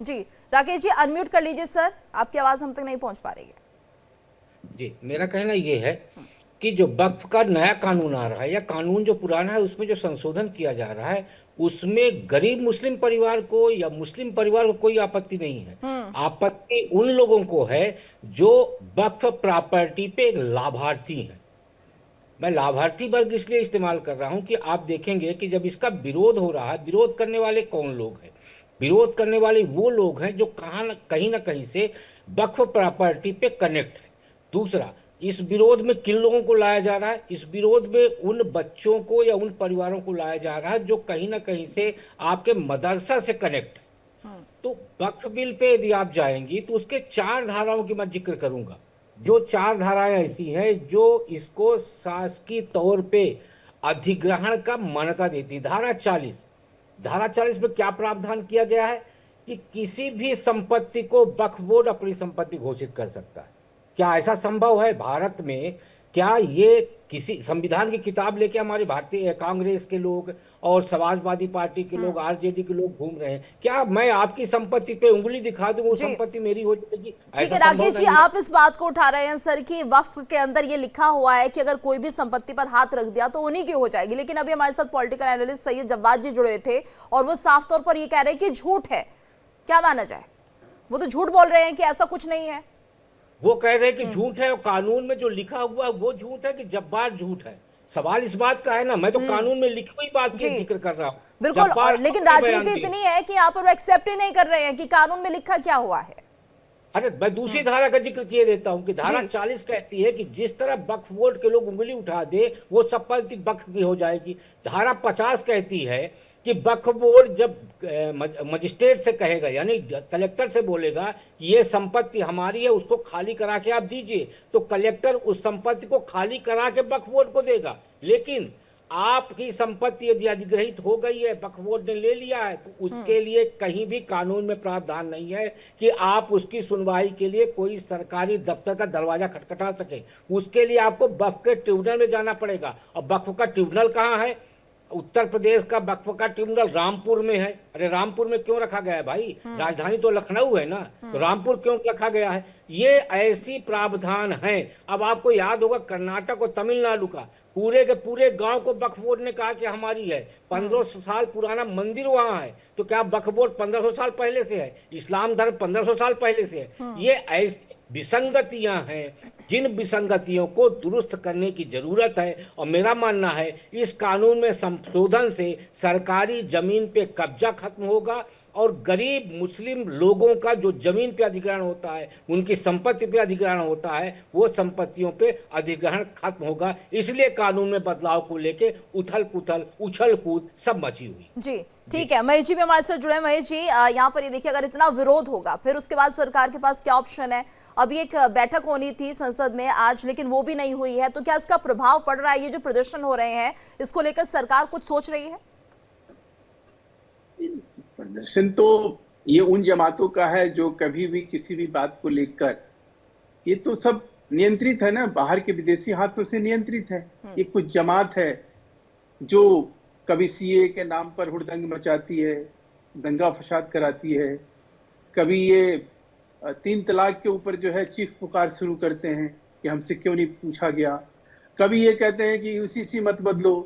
जी Rakesh ji unmute कर लीजिए sir, आपकी आवाज हम तक नहीं पहुंच पा रही है। जी, मेरा कहना ये है कि जो वक्फ का नया कानून आ रहा है या कानून जो पुराना है उसमें जो संशोधन किया जा रहा है उसमें गरीब मुस्लिम परिवार को या मुस्लिम परिवार को कोई आपत्ति नहीं है। हम्म। आपत्ति उन लोगों को है जो वक्फ प्रॉपर्टी पे एक लाभार्थी हैं। मैं लाभार्थी वर्ग इसलिए इस्तेमाल कर रहा हूं कि आप देखेंगे कि जब इसका विरोध हो रहा है, विरोध करने वाले कौन लोग हैं? विरोध करने वाले वो लोग हैं जो कहीं ना कहीं से वक्फ प्रॉपर्टी पे कनेक्ट है। दूसरा, इस विरोध में किन लोगों को लाया जा रहा है? इस विरोध में उन बच्चों को या उन परिवारों को लाया जा रहा है जो कहीं ना कहीं से आपके मदरसा से कनेक्ट है। तो वक्फ बिल पे यदि आप जाएंगी तो उसके चार धाराओं की मैं जिक्र करूंगा। जो चार धाराएं ऐसी हैं जो इसको शासकीय तौर पे अधिग्रहण का मान्यता देती। धारा 40 में क्या प्रावधान किया गया है कि किसी भी संपत्ति को वक्फ बोर्ड अपनी संपत्ति घोषित कर सकता है। क्या ऐसा संभव है भारत में? क्या ये किसी संविधान की किताब लेके हमारे भारतीय कांग्रेस के लोग और समाजवादी पार्टी के लोग, आरजेडी के लोग घूम रहे हैं? क्या मैं आपकी संपत्ति पे उंगली दिखा दूं वो जी संपत्ति मेरी हो जाएगी? ठीक ऐसा है संभव राकेश जी, नहीं है। आप इस बात को उठा रहे हैं सर कि वक्फ के अंदर ये लिखा हुआ है कि अगर कोई भी संपत्ति पर हाथ रख दिया तो उन्हीं की हो जाएगी, लेकिन अभी हमारे साथ पॉलिटिकल एनालिस्ट सैयद जव्वाद जी जुड़े थे और वो साफ तौर पर ये कह रहे हैं कि झूठ है। क्या माना जाए? वो तो झूठ बोल रहे हैं कि ऐसा कुछ नहीं है। वो कह रहे हैं कि झूठ है और कानून में जो लिखा हुआ है वो झूठ है कि जब्बार झूठ है। सवाल इस बात का है ना, मैं तो कानून में लिखी हुई बात की जी जिक्र कर रहा हूँ। बिल्कुल, जब्बार और लेकिन अपने बयान राजनीति दिए। इतनी है कि यहाँ पर वो एक्सेप्ट ही नहीं कर रहे हैं कि कानून में लिखा क्या हुआ है। अरे मैं दूसरी धारा का जिक्र किए देता हूं कि धारा जी 40 कहती है कि जिस तरह वक्फ बोर्ड के लोग उंगली उठा दे वो संपत्ति वक्फ की हो जाएगी। धारा 50 कहती है कि वक्फ बोर्ड जब मजिस्ट्रेट से कहेगा यानी कलेक्टर से बोलेगा कि ये संपत्ति हमारी है, उसको खाली करा के आप दीजिए, तो कलेक्टर उस संपत्ति को खाली करा के वक्फ बोर्ड को देगा। लेकिन आपकी संपत्ति यदि अधिग्रहित हो गई है, वक्फ बोर्ड ने ले लिया है, तो उसके लिए कहीं भी कानून में प्रावधान नहीं है कि आप उसकी सुनवाई के लिए कोई सरकारी दफ्तर का दरवाजा खटखटा सके। उसके लिए आपको वक्फ के ट्रिब्यूनल में जाना पड़ेगा। और वक्फ का ट्रिब्यूनल कहाँ है? उत्तर प्रदेश का वक्फ का ट्रिब्यूनल रामपुर में है। अरे रामपुर में क्यों रखा गया है भाई? राजधानी तो लखनऊ है ना, तो रामपुर क्यों रखा गया है? ये ऐसी प्रावधान है। अब आपको याद होगा कर्नाटक और तमिलनाडु का पूरे के पूरे गांव को वक्फ बोर्ड ने कहा कि हमारी है। 1500 साल पुराना मंदिर वहां है, तो क्या वक्फ बोर्ड 1500 साल पहले से है? इस्लाम धर्म 1500 साल पहले से है। ये ऐसी विसंगतियां हैं जिन विसंगतियों को दुरुस्त करने की जरूरत है। और मेरा मानना है इस कानून में संशोधन से सरकारी जमीन पे कब्जा खत्म होगा और गरीब मुस्लिम लोगों का जो जमीन पे अधिग्रहण होता है, उनकी संपत्ति पे अधिग्रहण होता है, वो संपत्तियों पे अधिग्रहण खत्म होगा। इसलिए कानून में बदलाव को लेके उथल पुथल उछल कूद सब मची हुई। जी ठीक है, महेश जी भी हमारे साथ जुड़े हैं। महेश जी यहाँ पर ये देखिए, अगर इतना विरोध होगा फिर उसके बाद सरकार के पास क्या ऑप्शन है? अभी एक बैठक होनी थी संसद में आज, लेकिन वो भी नहीं हुई है, तो क्या इसका प्रभाव पड़ रहा है? ये जो प्रदर्शन हो रहे हैं इसको लेकर सरकार कुछ सोच रही है? प्रदर्शन तो ये उन जमातों का है जो कभी भी किसी भी बात को लेकर, ये तो सब नियंत्रित है ना, बाहर के विदेशी हाथों से नियंत्रित है। ये कुछ जमात है जो कभी सीए के नाम पर हुड़दंग मचाती है, दंगा फसाद कराती है, कभी ये 3 तलाक के ऊपर जो है चीख पुकार शुरू करते हैं कि हमसे क्यों नहीं पूछा गया, कभी ये कहते हैं कि यूसीसी मत बदलो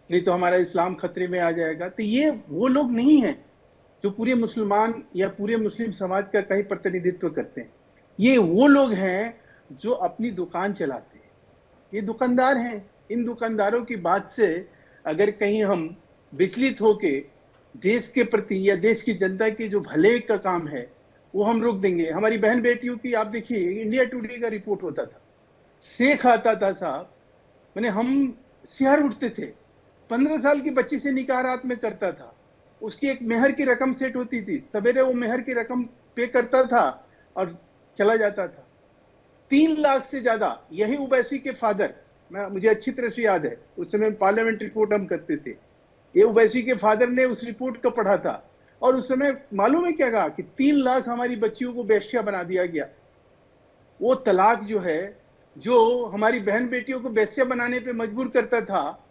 नहीं तो हमारा इस्लाम खतरे में आ जाएगा। तो ये वो लोग नहीं हैं जो पूरे मुसलमान या पूरे मुस्लिम समाज का कहीं प्रतिनिधित्व करते हैं। ये वो लोग हैं जो अपनी दुकान चलाते हैं, ये दुकानदार हैं। इन दुकानदारों की बात से अगर कहीं हम विचलित होके देश के प्रति या देश की जनता के जो भले का काम है वो हम रोक देंगे। हमारी बहन बेटियों की आप देखिए, इंडिया टुडे का रिपोर्ट होता था, शेख आता था साहब, मैंने हम सिहर उठते थे। 15 साल की बच्ची से निकाह रात में करता था, उसकी एक मेहर की रकम सेट होती थी, सवेरे वो मेहर की रकम पे करता था और चला जाता था। 3 लाख से ज्यादा, यही उवैसी के फादर, मुझे अच्छी तरह से याद है, उस समय पार्लियामेंट रिपोर्ट हम करते थे, ये उवैसी के फादर ने उस रिपोर्ट को पढ़ा था और उस समय मालूम है क्या कहा कि 3 लाख हमारी बच्चियों को बेश्या बना दिया गया। वो तलाक जो है, जो हमारी बहन बेटियों को बेश्या बनाने पे मजबूर करता था,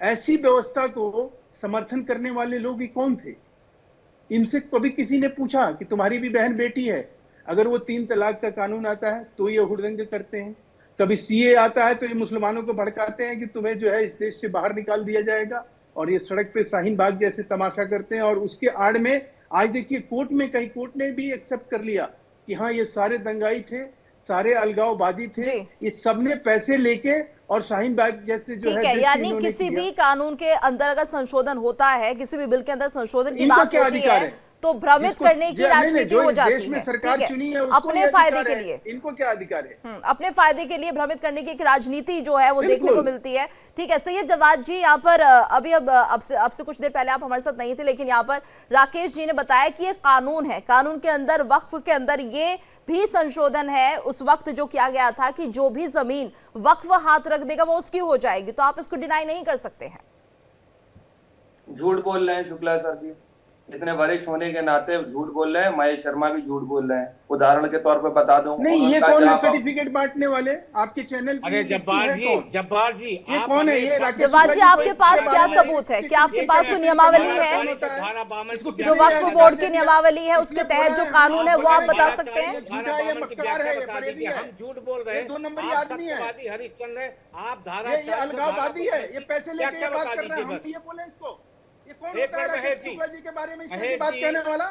ऐसी व्यवस्था को समर्थन करने वाले लोग ही कौन थे? इनसे कभी किसी ने पूछा कि तुम्हारी भी बहन बेटी है? अगर वो 3 तलाक का कानून आता है तो ये हुड़दंग करते हैं। कभी सीए आता है तो ये मुसलमानों को भड़काते हैं कि तुम्हें जो है इस देश से बाहर निकाल दिया जाएगा, और ये सड़क पे शाहीन बाग जैसे तमाशा करते हैं। और उसके आड़ में आज देखिए कोर्ट में, कई कोर्ट ने भी एक्सेप्ट कर लिया कि हाँ ये सारे दंगाई थे, सारे अलगाववादी थे, ये सबने पैसे लेके और शाहीन बाग जैसे जो ठीक है, यानी किसी भी कानून के अंदर अगर संशोधन होता है, किसी भी बिल के अंदर संशोधन की बात होती है तो भ्रमित करने की राजनीति हो जाती है। सरकार चुनी है अपने फायदे के लिए, इनको क्या अधिकार है? अपने फायदे के लिए भ्रमित करने की एक राजनीति जो है वो देखने को मिलती है। ठीक है सैयद जवाद जी, यहाँ पर अभी अब से कुछ देर पहले आप हमारे साथ नहीं थे, लेकिन यहाँ पर राकेश जी ने बताया कि ये कानून है, कानून के अंदर वक्फ के अंदर ये भी संशोधन है उस वक्त जो किया गया था कि जो भी जमीन वक्फ हाथ रख देगा वो उसकी हो जाएगी, तो आप इसको डिनाई नहीं कर सकते हैं। झूठ बोल रहे हैं शुक्ला सर जी, इतने वरिष्ठ होने के नाते झूठ बोल रहे हैं। महेश शर्मा भी झूठ बोल रहे हैं। उदाहरण के तौर पे बता दूं, नहीं ये कौन है सर्टिफिकेट बांटने वाले आपके चैनल पे? अरे जब्बार जी ये कौन है? ये जब्बार जी आपके पास क्या सबूत है? क्या आपके पास वो नियमावली है जो वक्फ बोर्ड की नियमावली है उसके तहत जो कानून है वो आप बता सकते हैं? हम झूठ बोल रहे हैं, 2 नंबरी आदमी है, हरिश्चंद्र है, आप धारा ये अलगाववादी है, ये पैसे लेके ये बात कर रहे हैं। हम ये बोले इसको, ये कौन होता है राकेश शुक्ला जी के बारे में इसकी बात कहने वाला?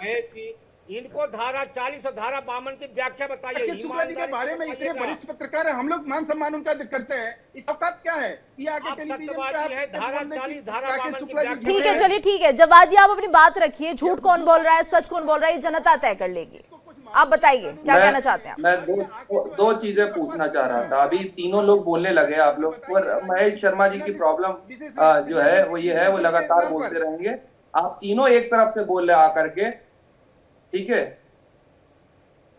इनको धारा 40 और धारा 52 की व्याख्या बताइए। शुक्ला जी के बारे में इतने वरिष्ठ पत्रकार है, हम लोग मान सम्मान उनका करते हैं, इस औकात क्या है? ये आके टेलीविजन पे धारा 40 धारा 52 की व्याख्या। ठीक है चलिए ठीक है जवाद जी, आप अपनी बात रखिए, झूठ कौन बोल रहा है सच कौन बोल रहा है ये जनता तय कर लेगी। आप बताइए क्या कहना चाहते हैं? मैं दो चीजें पूछना चाह रहा था। अभी तीनों लोग बोलने लगे आप लोग, और महेश शर्मा जी की प्रॉब्लम जो है वो ये है, वो लगातार बोलते रहेंगे। आप तीनों एक तरफ से बोल रहे आकर के, ठीक है?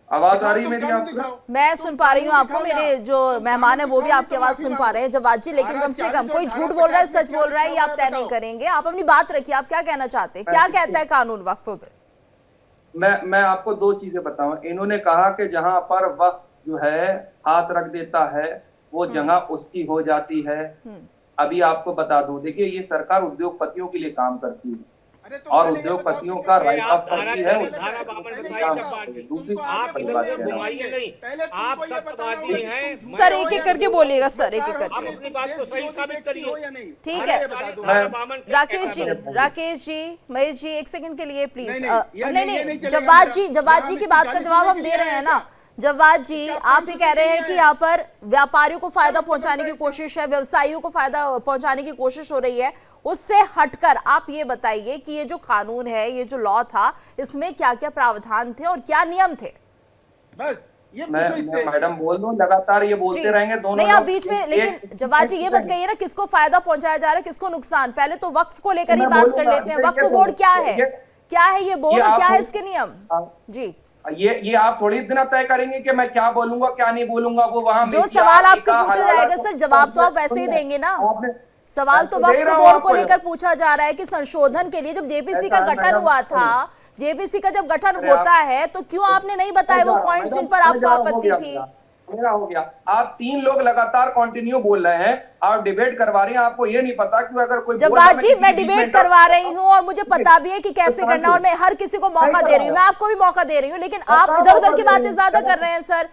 आवाज आ रही है मेरी आपको? मैं सुन पा रही हूँ आपको, मेरे जो मेहमान है वो भी आपकी आवाज सुन पा रहे हैं जवाद जी, लेकिन कम से कम कोई झूठ बोल रहा है सच बोल रहा है ये आप तय नहीं करेंगे। आप अपनी बात रखिए, आप क्या कहना चाहते हैं, क्या कहता है कानून वक्फ पे? मैं आपको 2 चीजें बताऊं। इन्होंने कहा कि जहां पर वक्फ जो है हाथ रख देता है वो जगह उसकी हो जाती है। अभी आपको बता दूं, देखिए ये सरकार उद्योगपतियों के लिए काम करती है और उद्योगपतियों का राइट ऑफ फर्जी है। सर एक एक करके बोलिएगा, सर एक एक करके। अपनी बात को सही साबित करिए। ठीक है राकेश जी, महेश जी एक सेकंड के लिए प्लीज। नहीं जवाद जी की बात का जवाब हम दे रहे हैं ना। जवाद जी आप ये कह रहे हैं कि यहाँ पर व्यापारियों को फायदा पहुंचाने की कोशिश है, व्यवसायियों को फायदा पहुंचाने की कोशिश हो रही है, उससे हटकर आप ये बताइए कि ये जो कानून है, ये जो लॉ था, इसमें क्या क्या प्रावधान थे और क्या नियम थे? बस ये मैं मैडम बोल दूं, लगातार ये बोलते रहेंगे दोनों। नहीं आप बीच में, लेकिन जवाद जी ये मत कहिए ना किसको फायदा पहुंचाया जा रहा है किसको नुकसान। पहले तो वक्फ को लेकर ही बात कर लेते हैं। वक्फ बोर्ड क्या है, क्या है ये बोर्ड और क्या है इसके नियम? जी ये आप थोड़ी दिन तय करेंगे कि मैं क्या बोलूंगा क्या नहीं बोलूंगा। वो वहां जो सवाल आपसे पूछा जाएगा सर जवाब तो आप वैसे ही देंगे ना। सवाल तो वक्फ बोर्ड को लेकर पूछा जा रहा है कि संशोधन के लिए जब जेपीसी का गठन हुआ था, जेपीसी का जब गठन होता है तो क्यों आपने नहीं बताया वो पॉइंट्स जिन पर आपको आपत्ति थी? मेरा हो गया। आप 3 लोग लगातार कंटिन्यू बोल रहे हैं, आप डिबेट करवा रही हैं, आपको ये नहीं पता कि अगर कोई जवाद जी मैं डिबेट करवा रही हूँ और मुझे पता भी है कि कैसे करना, और मैं हर किसी को मौका दे रही हूँ, मैं आपको भी मौका दे रही हूँ, लेकिन आप इधर उधर की बातें ज्यादा कर रहे हैं सर।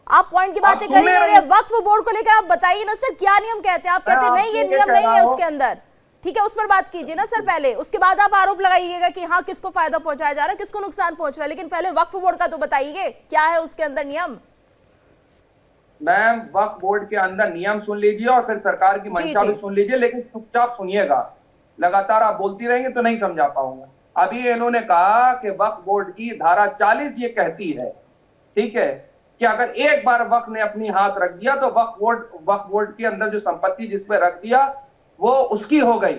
आप पॉइंट की बातें कर ही नहीं रहे। वक्फ बोर्ड को लेकर आप बताइए ना सर क्या नियम कहते हैं। आप कहते हैं नहीं ये नियम नहीं है उसके अंदर, ठीक है उस पर बात कीजिए ना सर पहले, उसके बाद आप आरोप लगाइएगा कि हाँ किसको फायदा पहुंचाया जा रहा है किसको नुकसान पहुंच रहा है, लेकिन पहले वक्फ बोर्ड का तो बताइए क्या है उसके अंदर नियम। मैम वक्फ बोर्ड के अंदर नियम सुन लीजिए और फिर सरकार की मंशा भी सुन लीजिए, लेकिन चुपचाप सुनिएगा। लगातार आप बोलती रहेंगे तो नहीं समझा पाऊंगा। अभी इन्होंने कहा कि वक्फ बोर्ड की धारा 40 ये कहती है, ठीक है, कि अगर एक बार वक्फ ने अपनी हाथ रख दिया तो वक्फ बोर्ड के अंदर जो संपत्ति जिसपे रख दिया वो उसकी हो गई,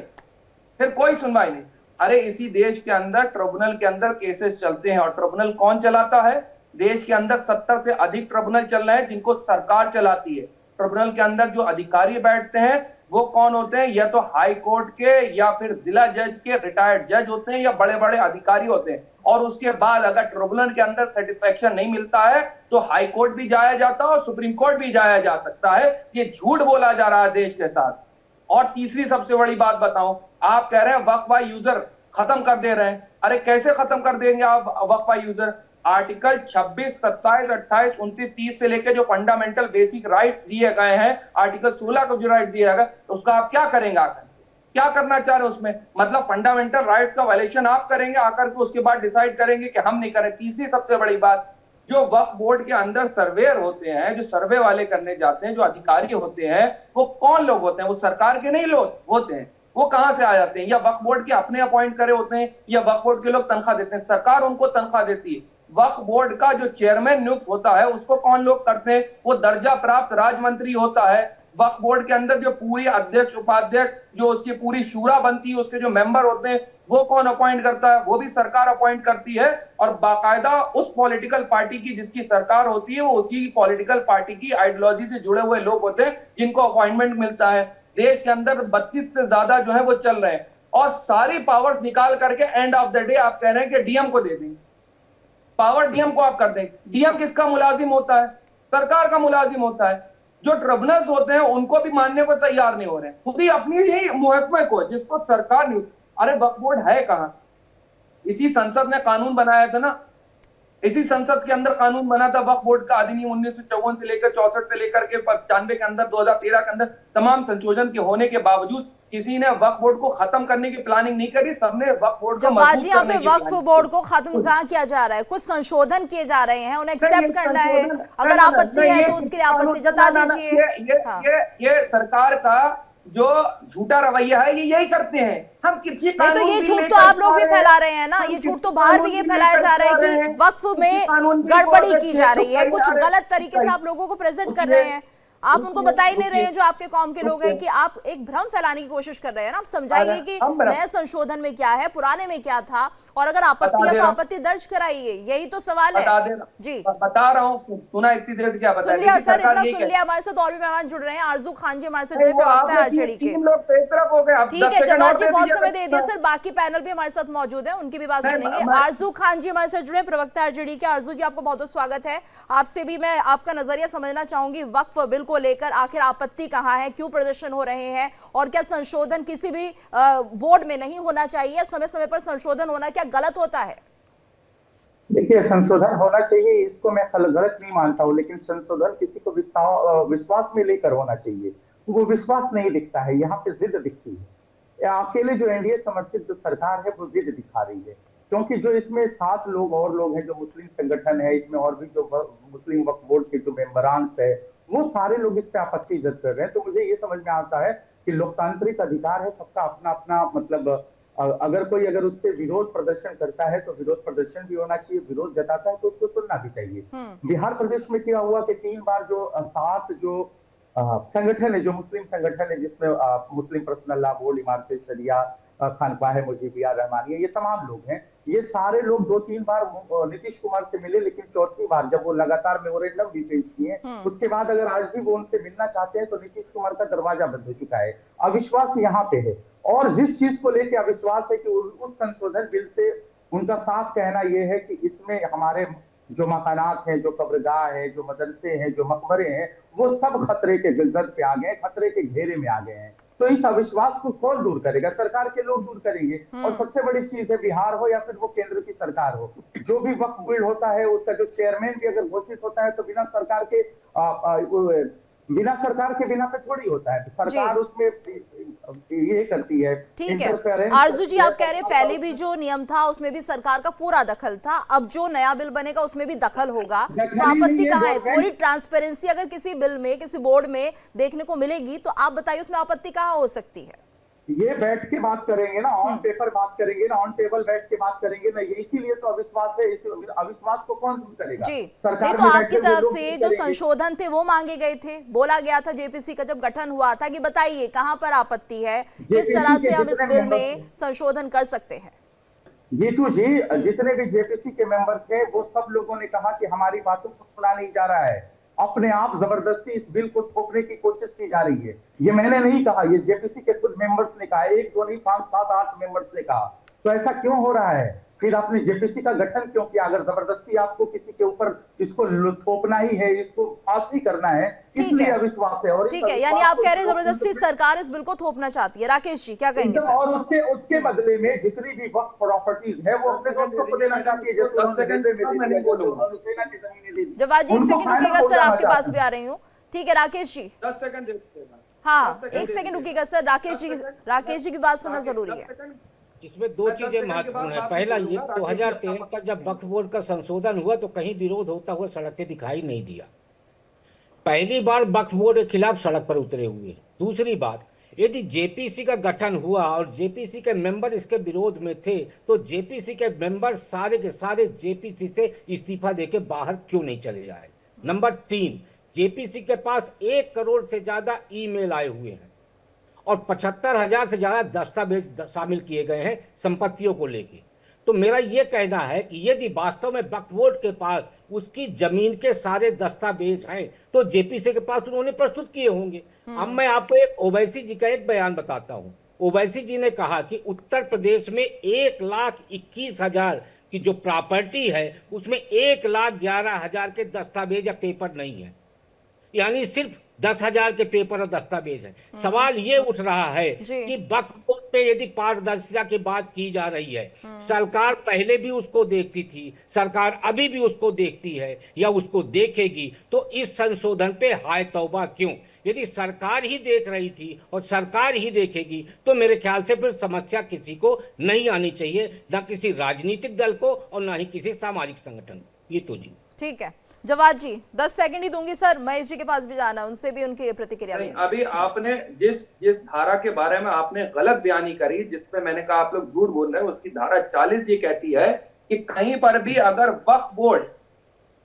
फिर कोई सुनवाई नहीं। अरे इसी देश के अंदर ट्रिब्यूनल के अंदर केसेस चलते हैं, और ट्रिब्यूनल कौन चलाता है? देश के अंदर 70 से अधिक ट्रिब्यूनल चल रहे हैं जिनको सरकार चलाती है। ट्रिब्यूनल के अंदर जो अधिकारी बैठते हैं वो कौन होते हैं? या तो हाई कोर्ट के या फिर जिला जज के रिटायर्ड जज होते हैं या बड़े बड़े अधिकारी होते हैं। और उसके बाद अगर ट्रिब्यूनल के अंदर सेटिस्फेक्शन नहीं मिलता है तो हाई कोर्ट भी जाया जाता है और सुप्रीम कोर्ट भी जाया जा सकता है। ये झूठ बोला जा रहा है देश के साथ। और तीसरी सबसे बड़ी बात बताऊं, आप कह रहे हैं वक्फ बाय यूजर खत्म कर दे रहे हैं। अरे कैसे खत्म कर देंगे आप वक्फ बाय यूजर? आर्टिकल 26, 27, 28, 29, 30 से लेकर जो फंडामेंटल बेसिक राइट दिए गए हैं, आर्टिकल 16 को जो राइट दिया गया, तो उसका आप क्या करेंगे आकर? क्या करना चाह रहे हैं उसमें? मतलब फंडामेंटल राइट्स का वायलेशन आप करेंगे आकर के, उसके बाद डिसाइड करेंगे कि हम नहीं करें। तीसरी सबसे बड़ी बात, जो वक्फ बोर्ड के अंदर सर्वेयर होते हैं, जो सर्वे वाले करने जाते हैं, जो अधिकारी होते हैं, वो कौन लोग होते हैं? वो सरकार के नहीं लोग होते हैं। वो कहां से आ जाते हैं? या वक्फ बोर्ड के अपने अपॉइंट करे होते हैं, या वक्फ बोर्ड के लोग तनख्वाह देते हैं? सरकार उनको तनख्वाह देती है। वक्फ बोर्ड का जो चेयरमैन नियुक्त होता है, उसको कौन लोग करते हैं? वो दर्जा प्राप्त राज्य मंत्री होता है। वक्फ बोर्ड के अंदर जो पूरी अध्यक्ष उपाध्यक्ष, जो उसकी पूरी शूरा बनती है, उसके जो मेंबर होते हैं, वो कौन अपॉइंट करता है? वो भी सरकार अपॉइंट करती है। और बाकायदा उस पॉलिटिकल पार्टी की जिसकी सरकार होती है, वो उसी पॉलिटिकल पार्टी की आइडियोलॉजी से जुड़े हुए लोग होते हैं जिनको अपॉइंटमेंट मिलता है। देश के अंदर 32 से ज्यादा जो है वो चल रहे हैं, और सारी पावर्स निकाल करके एंड ऑफ द डे आप कह रहे हैं कि डीएम को दे देंगे। पावर डीएम को आप कर देंगे। डीएम किसका मुलाजिम होता है? सरकार का मुलाजिम होता है। जो ट्रिब्यूनल्स होते हैं उनको भी मानने को तैयार नहीं हो रहे हैं, खुद ही अपनी ही महकमे को, जिसको सरकार नहीं। अरे वक्फ बोर्ड है कहां? इसी संसद ने कानून बनाया था ना, इसी संसद के अंदर कानून बना था वक्फ बोर्ड का अधिनियम 1954 से लेकर 64 से लेकर के 95 के अंदर, 2013 के अंदर तमाम संशोधन के होने के बावजूद किसी ने वक्फ बोर्ड को खत्म करने की प्लानिंग नहीं करी। सबने वक्फ बोर्ड को जवाद जी, यहाँ पे वक्फ बोर्ड को खत्म कहाँ किया जा रहा है? कुछ संशोधन किए जा रहे हैं, उन्हें एक्सेप्ट करना है। अगर आपत्ति है तो उसके लिए आपत्ति जता दीजिए। ये सरकार का जो झूठा रवैया है, ये यही करते हैं। हम किसी नहीं तो ये झूठ तो आप लोग भी फैला रहे हैं ना, ये झूठ तो बाहर भी ये फैलाया जा रहा है कि वक्फ में गड़बड़ी की जा रही है, कुछ गलत तरीके से आप लोगों को प्रेजेंट कर रहे हैं। आप उनको बता ही नहीं रहे हैं जो आपके कौम के लोग हैं कि आप एक भ्रम फैलाने की कोशिश कर रहे हैं ना। आप समझाइए कि नए संशोधन में क्या है, पुराने में क्या था, और अगर आपत्ति है तो आपत्ति दर्ज कराइए। यही तो सवाल है जी। बता रहा हूँ, सुना इतनी देर क्या बता? सुन लिया सर, इतना सुन लिया। हमारे साथ और भी मेहमान जुड़ रहे हैं। आरजू खान जी हमारे साथ जुड़े, प्रवक्ता है आरजेडी के। ठीक है जवाद जी, बहुत समय दे दिया सर। बाकी पैनल भी हमारे साथ मौजूद है, उनकी भी बात सुनेंगे। आरजू खान जी हमारे साथ जुड़े, प्रवक्ता आरजेडी के। आरजू जी, आपको बहुत बहुत स्वागत है। आपसे भी मैं आपका नजरिया समझना चाहूंगी वक्फ बिल को लेकर। आखिर आपत्ति कहाँ है, क्यों प्रदर्शन हो रहे हैं, और क्या संशोधन किसी भी बोर्ड में नहीं होना चाहिए? समय समय पर संशोधन होना क्या गलत होता है? देखिए, संशोधन होना चाहिए, इसको मैं गलत नहीं मानता हूँ, लेकिन संशोधन किसी को विश्वास में लेकर होना चाहिए। वो विश्वास नहीं दिखता है, यहाँ पे जिद दिखती है। अकेले जो एनडीए समर्थित जो सरकार है वो जिद दिखा रही है, क्योंकि जो इसमें 7 लोग और लोग हैं जो मुस्लिम संगठन है, इसमें और भी जो मुस्लिम वक्फ बोर्ड के जो मेंबरान है, वो सारे लोग इस पे आपत्ति जताते कर रहे हैं। तो मुझे ये समझ में आता है कि लोकतांत्रिक अधिकार है, सबका अपना अपना मतलब, अगर उससे विरोध प्रदर्शन करता है तो विरोध प्रदर्शन भी होना चाहिए, विरोध जताता है तो उसको सुनना भी चाहिए। बिहार प्रदेश में क्या हुआ कि 3 बार जो 7 जो संगठन है, जो मुस्लिम संगठन है, जिसमें मुस्लिम पर्सनल लॉ बोर्ड, इमारत शरिया, खानकाह मुजीबिया रहमानिया, ये तमाम लोग हैं। ये सारे लोग 2-3 बार नीतीश कुमार से मिले, लेकिन 4थी बार जब वो लगातार मेमोरेंडम भी पेश किए, उसके बाद अगर आज भी वो उनसे मिलना चाहते हैं तो नीतीश कुमार का दरवाजा बंद हो चुका है। अविश्वास यहाँ पे है, और जिस चीज को लेकर अविश्वास है कि उस संशोधन बिल से उनका साफ कहना यह है कि इसमें हमारे जो मकानात हैं, जो कब्रगाह है, जो मदरसे हैं, जो मकबरे हैं, वो सब खतरे के गिरजद पे आ गए, खतरे के घेरे में आ गए हैं। तो इस अविश्वास को कौन दूर करेगा? सरकार के लोग दूर करेंगे। और सबसे बड़ी चीज है, बिहार हो या फिर वो केंद्र की सरकार हो, जो भी वक्फ बोर्ड होता है उसका जो चेयरमैन भी अगर घोषित होता है तो बिना सरकार के बिना पे थोड़ी होता है। सरकार उसमें ये करती है। ठीक है आरजू जी, आप कह रहे हैं पहले भी जो नियम था उसमें भी सरकार का पूरा दखल था, अब जो नया बिल बनेगा उसमें भी दखल होगा, तो आपत्ति कहाँ है? थोड़ी ट्रांसपेरेंसी अगर किसी बिल में, किसी बोर्ड में देखने को मिलेगी तो आप बताइए उसमें आपत्ति कहाँ हो सकती है? ये बैठ के बात करेंगे ना, ऑन पेपर बात करेंगे ना, ऑन टेबल बैठ के बात करेंगे ना, ये इसीलिए तो अविश्वास है। अविश्वास को कौन दूर करेगा? जी, सरकार तो आपकी तरफ से जो संशोधन थे वो मांगे गए थे, बोला गया था जेपीसी का जब गठन हुआ था कि बताइए कहां पर आपत्ति है, किस तरह से हम इस बिल में संशोधन कर सकते हैं? जीतू जी, जितने भी जेपीसी के मेंबर थे वो सब लोगों ने कहा कि हमारी बातों को सुना नहीं जा रहा है, अपने आप जबरदस्ती इस बिल को थोपने की कोशिश की जा रही है। ये मैंने नहीं कहा, ये जेपीसी के खुद मेंबर्स ने कहा, 1, 2 नहीं 5, 7, 8 मेंबर्स ने कहा। तो ऐसा क्यों हो रहा है? फिर आपने जेपीसी का गठन क्यों किया? अगर जबरदस्ती आपको किसी के ऊपर इसको थोपना ही है, इसको फांसी करना है, इसलिए अविश्वास है। और ठीक है, यानी आप कह रहे हैं जबरदस्ती सरकार इस बिल को थोपना चाहती है। राकेश जी क्या कहेंगे सर? और उसके बदले में जितनी भी वक्त प्रॉपर्टीज है वो अपने दोस्तों को देना चाहती है, जैसे उन्होंने रेलवे में दे दिया, जैसे उन्होंने सेना की जमीनें दे दी। जवाद जी एक उनको सेकंड फाइनल रुकिएगा सर, बोलना आपके पास चाहती भी आ रही हूँ। ठीक है राकेश जी, 10 सेकंड दे। हाँ एक सेकंड रुकिएगा सर, राकेश जी की बात सुनना जरूरी है। इसमें दो चीजें महत्वपूर्ण है। पहला ये 2013 तक जब वक्फ बोर्ड का संशोधन हुआ तो कहीं विरोध होता हुआ सड़कें दिखाई नहीं दिया। पहली बार वक्फ बोर्ड के खिलाफ सड़क पर उतरे हुए। दूसरी बात, यदि जेपीसी का गठन हुआ और जेपीसी के मेंबर इसके विरोध में थे तो जेपीसी के मेंबर सारे के सारे जेपीसी से इस्तीफा देके बाहर क्यों नहीं चले जाए? नंबर 3, जेपीसी के पास 1 करोड़ से ज्यादा ईमेल आए हुए हैं और 75,000 से ज्यादा दस्तावेज शामिल किए गए हैं संपत्तियों को लेके। तो मेरा यह कहना है कि यदि वास्तव में वक्फ बोर्ड के पास उसकी जमीन के सारे दस्तावेज हैं तो जेपीसी के पास उन्होंने प्रस्तुत किए होंगे। अब मैं आपको एक ओवैसी जी का एक बयान बताता हूं। ओवैसी जी ने कहा कि उत्तर प्रदेश में 1,21,000 की जो प्रॉपर्टी है उसमें 1,11,000 के दस्तावेज या पेपर नहीं है, यानी सिर्फ 10,000 के पेपर और दस्तावेज है। सवाल ये उठ रहा है कि वक्फ बोर्ड पे यदि पारदर्शिता की बात की जा रही है, सरकार पहले भी उसको देखती थी, सरकार अभी भी उसको देखती है या उसको देखेगी, तो इस संशोधन पे हाय तौबा क्यों? यदि सरकार ही देख रही थी और सरकार ही देखेगी तो मेरे ख्याल से फिर समस्या किसी को नहीं आनी चाहिए, ना किसी राजनीतिक दल को और ना ही किसी सामाजिक संगठन को। ये तो जी ठीक है। जवाद जी 10 सेकंड ही दूंगी सर, महेश जी के पास भी जाना है, उनसे भी उनकी प्रतिक्रिया। अभी आपने जिस धारा के बारे में आपने गलत बयानी करी, जिसमें मैंने कहा आप लोग झूठ बोल रहे हैं, उसकी धारा 40 ये कहती है कि कहीं पर भी अगर वक्फ बोर्ड,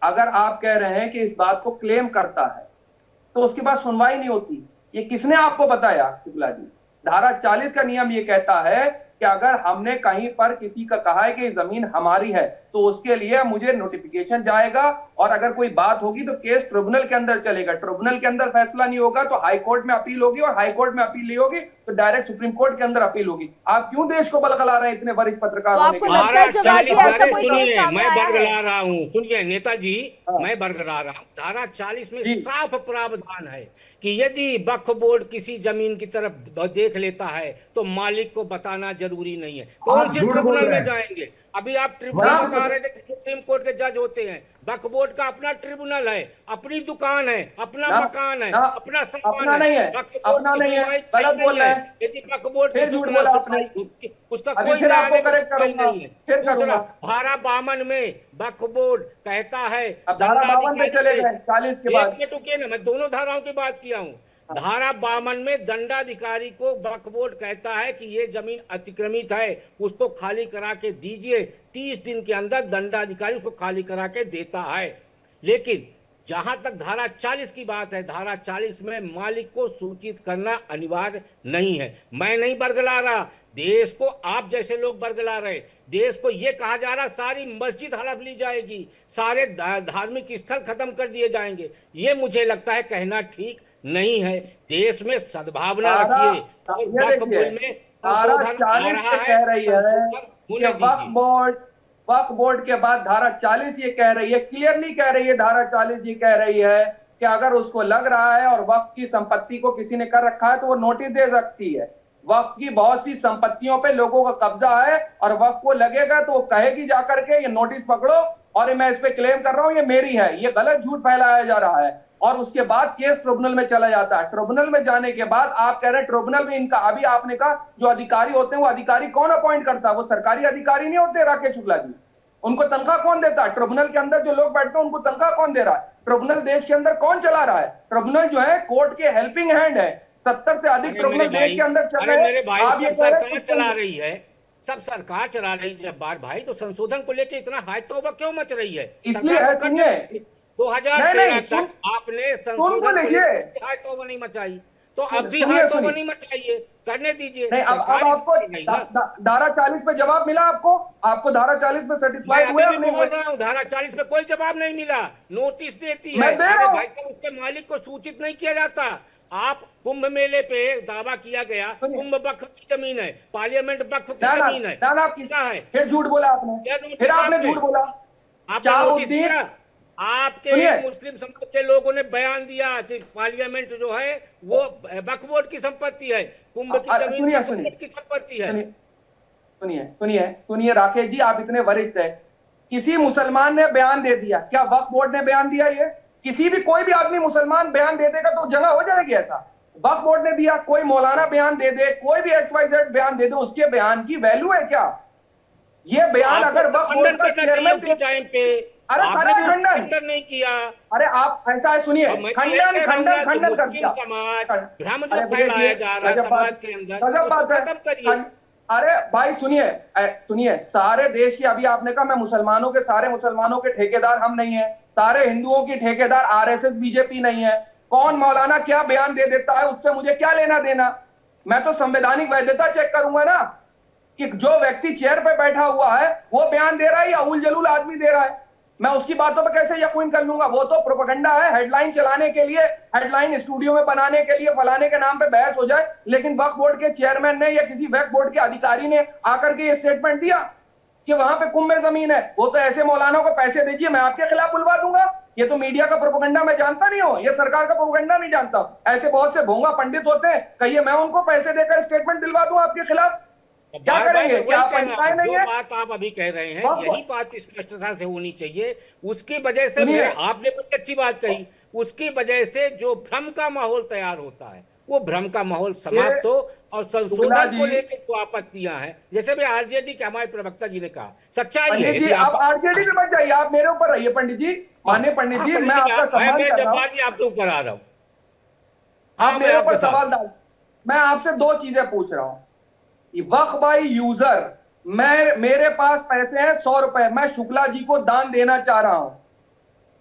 अगर आप कह रहे हैं कि इस बात को क्लेम करता है तो उसके बाद सुनवाई नहीं होती। ये किसने आपको बताया शुक्ला जी? धारा 40 का नियम ये कहता है कि अगर हमने कहीं पर किसी का कहा है कि जमीन हमारी है तो उसके लिए मुझे नोटिफिकेशन जाएगा और अगर कोई बात होगी तो केस ट्रिब्यूनल के अंदर चलेगा। ट्रिब्यूनल के अंदर फैसला नहीं होगा तो हाई कोर्ट में अपील होगी और हाई कोर्ट में अपील नहीं होगी तो डायरेक्ट सुप्रीम कोर्ट के अंदर अपील होगी। आप क्यों देश को बलगला रहे हैं इतने वरिष्ठ पत्रकार तो होने के? आपको लगता है जवाद जी ऐसा कोई केस सामने मैं आया है? बरगला रहा हूँ, सुनिए नेताजी, मैं बरगला रहा हूँ। धारा 40 में साफ प्रावधान है कि यदि वक्फ बोर्ड किसी जमीन की तरफ देख लेता है तो मालिक को बताना जरूरी नहीं है। कौन से ट्रिब्यूनल में जाएंगे? अभी आप ट्रिब्यूनल बता रहे थे कि सुप्रीम कोर्ट के जज होते हैं। वक्फ बोर्ड का अपना ट्रिब्यूनल है, अपनी दुकान है, अपना मकान है, अपना सामान नहीं है, अपना नहीं है, गलत बोल रहे हैं। यदि वक्फ बोर्ड फिर झूठ बोला आपने, उसका अभी कोई फिर आपको करेक्ट करूंगा, नहीं है। फिर करूंगा। धारा 52 में वक्फ बोर्ड कहता है, अब धारा 52 पे चले गए 40 के बाद। टुके ना, मैं दोनों धाराओं की बात किया हूँ। धारा 52 में दंडाधिकारी को वक्फ बोर्ड कहता है कि ये जमीन अतिक्रमित है, उसको खाली करा के दीजिए। 30 दिन के अंदर दंडाधिकारी उसको खाली करा के देता है। लेकिन जहां तक धारा 40 की बात है, धारा 40 में मालिक को सूचित करना अनिवार्य नहीं है। मैं नहीं बरगला रहा, देश को आप जैसे लोग बरगला रहे। देश को यह कहा जा रहा सारी मस्जिद हड़प ली जाएगी, सारे धार्मिक स्थल खत्म कर दिए जाएंगे। ये मुझे लगता है कहना ठीक नहीं है। देश में सद्भावना रखिए। धारा 40 कह रही है कि वक्फ बोर्ड के बाद धारा 40 ये कह रही है, क्लियरली कह रही है, धारा 40 ये कह रही है कि अगर उसको लग रहा है और वक्फ की संपत्ति को किसी ने कर रखा है तो वो नोटिस दे सकती है। वक्फ की बहुत सी संपत्तियों पे लोगों का कब्जा है और वक्फ को लगेगा तो वो कहेगी जाकर के ये नोटिस पकड़ो और मैं इस पे क्लेम कर रहा हूं, ये मेरी है। ये गलत झूठ फैलाया जा रहा है और उसके बाद केस ट्रिब्यूनल में चला जाता है। ट्रिब्यूनल में जाने के बाद आप कह रहे हैं ट्रिब्यूनल में इनका, अभी आपने कहा जो अधिकारी होते हैं वो अधिकारी कौन अपॉइंट करता है? वो सरकारी अधिकारी नहीं होते राकेश शुक्ला जी। उनको तनख्वाह कौन देता है? ट्रिब्यूनल के अंदर जो लोग बैठते हैं उनको तनख्वाह कौन दे रहा है? ट्रिब्यूनल देश के अंदर कौन चला रहा है? ट्रिब्यूनल जो है कोर्ट के हेल्पिंग हैंड है। 70 से अधिक ट्रिब्यूनल देश के अंदर चल रहे हैं। आप ये सरकार चला रही है, सब सरकार चला रही है। जब्बार भाई, तो संशोधन को लेकर इतना हाय तौबा क्यों मच रही है? इसलिए है 2013 तक आपने संशोधन हाय तौबा नहीं मचाई, तो अब भी हाय तौबा नहीं मचाइए, करने दीजिए। नहीं, अब आपको धारा 40 पे जवाब मिला? आपको धारा 40 पे सेटिस्फाइड हुए? मैं बोल रहा हूँ धारा 40 पे कोई जवाब नहीं मिला। नोटिस देती है, मैं दे रहा हूं। भाई साहब, उसके मालिक को सूचित नहीं किया जाता। आप कुंभ मेले पे दावा किया गया कुंभ वक्फ की जमीन है, पार्लियामेंट वक्फ की ना ना जमीन है, ना ना, आप क्या है? फिर झूठ बोला आपने, क्या नोटिस फिर आपने आपने? झूठ बोला। आपने नोटिस शाहबुद्दीन, दिया? आपके सुनिए, मुस्लिम समाज के लोगों ने बयान दिया कि पार्लियामेंट जो है वो वक्फ बोर्ड की संपत्ति है, कुंभ की जमीन सुनिए वक्फ सुनिए बोर्ड की संपत्ति है। सुनिए सुनिए सुनिए सुनिए राकेश जी, आप इतने वरिष्ठ है, किसी मुसलमान ने बयान दे दिया, क्या वक्फ बोर्ड ने बयान दिया? ये किसी भी कोई भी आदमी मुसलमान बयान दे देगा तो जगह हो जाएगी ऐसा? वक्फ बोर्ड ने दिया, कोई मौलाना बयान दे दे, कोई भी XYZ बयान दे दे, उसके बयान की वैल्यू है क्या? ये बयान अगर वक्फ बोर्ड का चेयरमैन टाइम पे अरे आपने करा खंडन खंडन नहीं किया। अरे आप ऐसा है, सुनिए, खंडन खंडन खंडन कर दिया। समाज भ्रम अरे जो फैलाया जा रहा है गजब समाज बात- के अंदर, गजब उसको बात है। खत्म करिए। अरे भाई सुनिए, सुनिए, सारे देश की, अभी आपने कहा मैं मुसलमानों के, सारे मुसलमानों के ठेकेदार हम नहीं है, सारे हिंदुओं की ठेकेदार RSS BJP नहीं है। कौन मौलाना क्या बयान दे देता है, उससे मुझे क्या लेना देना? मैं तो संवैधानिक वैधता चेक करूंगा ना, कि जो व्यक्ति चेयर पे बैठा हुआ है वो बयान दे रहा है या उल जलूल आदमी दे रहा है। मैं उसकी बातों पे कैसे यकीन कर लूंगा? वो तो प्रोपेगेंडा है, हेडलाइन चलाने के लिए, हेडलाइन स्टूडियो में बनाने के लिए, फलाने के नाम पे बहस हो जाए। लेकिन वक्फ बोर्ड के चेयरमैन ने या किसी वक्फ बोर्ड के अधिकारी ने आकर के ये स्टेटमेंट दिया कि वहां पे कुंभ में जमीन है, वो तो ऐसे मौलाना को पैसे दीजिए, मैं आपके खिलाफ बुलवा दूंगा। ये तो मीडिया का प्रोपेगेंडा मैं जानता नहीं हूं, ये सरकार का प्रोपेगेंडा नहीं जानता। ऐसे बहुत से भोंगा पंडित होते हैं, कहिए मैं उनको पैसे देकर स्टेटमेंट दिलवा दूं आपके खिलाफ? क्या करेंगे? क्या आप पंचायत नहीं है? बात आप अभी कह रहे हैं, बात- यही बात स्पष्टता से होनी चाहिए। उसकी वजह से आपने बड़ी अच्छी बात कही, उसकी वजह से जो भ्रम का माहौल तैयार होता है वो भ्रम का माहौल समाप्त हो। और संशोधन को लेकर जो आपत्तियां हैं, जैसे भी RJD के हमारे प्रवक्ता जी ने कहा, सच्चाई है। पंडित जी, आप RJD पे मत जाइए, आप मेरे ऊपर रहिए पंडित जी, माननीय पंडित जी, मैं आपका सम्मान कर रहा हूं। मैं आपके ऊपर आ रहा हूँ, आप मेरे ऊपर सवाल डाल, मैं आपसे दो चीजें पूछ रहा हूं। वक्फ बाई यूजर, मेरे पास पैसे हैं 100 रुपए, मैं शुक्ला जी को दान देना चाह रहा हूं।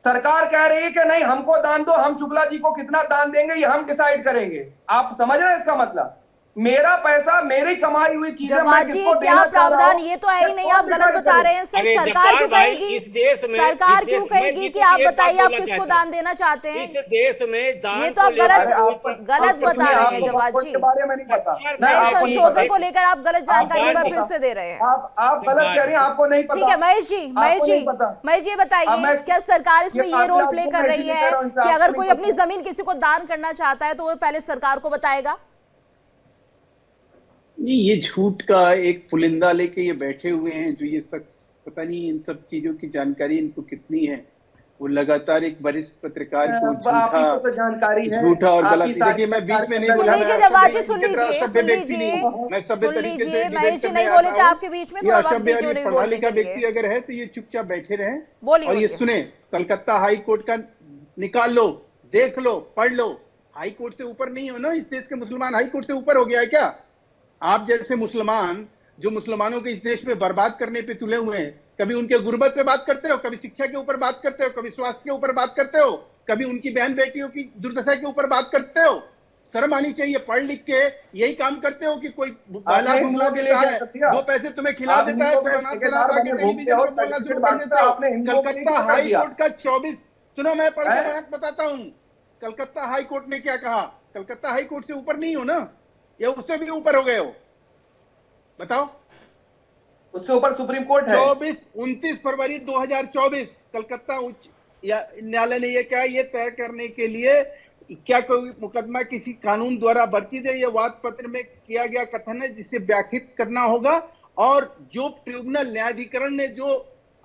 सरकार कह रही है कि नहीं हमको दान दो, हम शुक्ला जी को कितना दान देंगे ये हम डिसाइड करेंगे। आप समझ रहे हैं इसका मतलब? मेरा पैसा, मेरी कमाई हुई चीजें जवाद जी, क्या प्रावधान, ये तो है ही नहीं, आप गलत बता रहे हैं सर। सरकार क्यों कहेगी, इस देश में, सरकार क्यों कहेगी कि आप बताइए आप किसको दान देना चाहते हैं? इस देश में दान, ये तो आप गलत बता रहे हैं जवाद जी। बारे में नहीं पता, नए संशोधन को लेकर आप गलत जानकारी पर फिर से दे रहे हैं। आप गलत कह रही हैं, आपको नहीं पता। ठीक है महेश जी, महेश जी बताइए, क्या सरकार इसमें ये रोल प्ले कर रही है कि अगर कोई अपनी जमीन किसी को दान करना चाहता है तो वो पहले सरकार को बताएगा? नहीं, ये झूठ का एक पुलिंदा लेके ये बैठे हुए हैं जो ये शख्स, पता नहीं इन सब चीजों की जानकारी इनको कितनी है। वो लगातार एक वरिष्ठ पत्रकार को तो जानकारी है, झूठा और गलत। देखिए मैं बीच में नहीं बोला, सुन लीजिए जवाद जी, सुन लीजिए मैं सभ्य तरीके से महेश जी नहीं बोले थे आपके बीच में, थोड़ा वक्त दीजिए उन्हें पढ़ा बोलने लिखा के व्यक्ति लिए। अगर है तो ये चुपचाप बैठे रहे बोलिए, और ये बोलिए। सुने। कलकत्ता हाई कोर्ट का निकाल लो, देख लो, पढ़ लो। हाई कोर्ट से ऊपर नहीं हो ना इस देश के मुसलमान, हाई कोर्ट से ऊपर हो गया है क्या? आप जैसे मुसलमान जो मुसलमानों के इस देश में बर्बाद करने पे तुले हुए हैं, कभी उनके गुर्बत पे बात करते हो, कभी शिक्षा के ऊपर बात करते हो, कभी स्वास्थ्य के ऊपर बात करते हो, कभी उनकी बहन बेटियों की दुर्दशा के ऊपर बात करते हो। शर्म आनी चाहिए। पढ़ लिख के यही काम करते हो कि कोई बाला बुला देता है, 2 पैसे तुम्हें खिला देता है, तुम अनाथ शराब आके टेलीविजन पे बोलना शुरू कर देते हो। कलकत्ता हाई कोर्ट का 24, सुनो मैं पढ़ के बताता हूँ। कलकत्ता हाई कोर्ट ने क्या कहा? कलकत्ता हाई कोर्ट से ऊपर नहीं हो ना, या उससे भी ऊपर हो गए हो? बताओ। उससे ऊपर सुप्रीम कोर्ट है। 29 फरवरी 2024 कलकत्ता उच्च न्यायालय ने यह कहा, यह तय करने के लिए क्या कोई मुकदमा किसी कानून द्वारा बरती है, यह वाद पत्र में किया गया कथन है जिसे व्याख्यात करना होगा, और जो ट्रिब्यूनल न्यायाधिकरण ने जो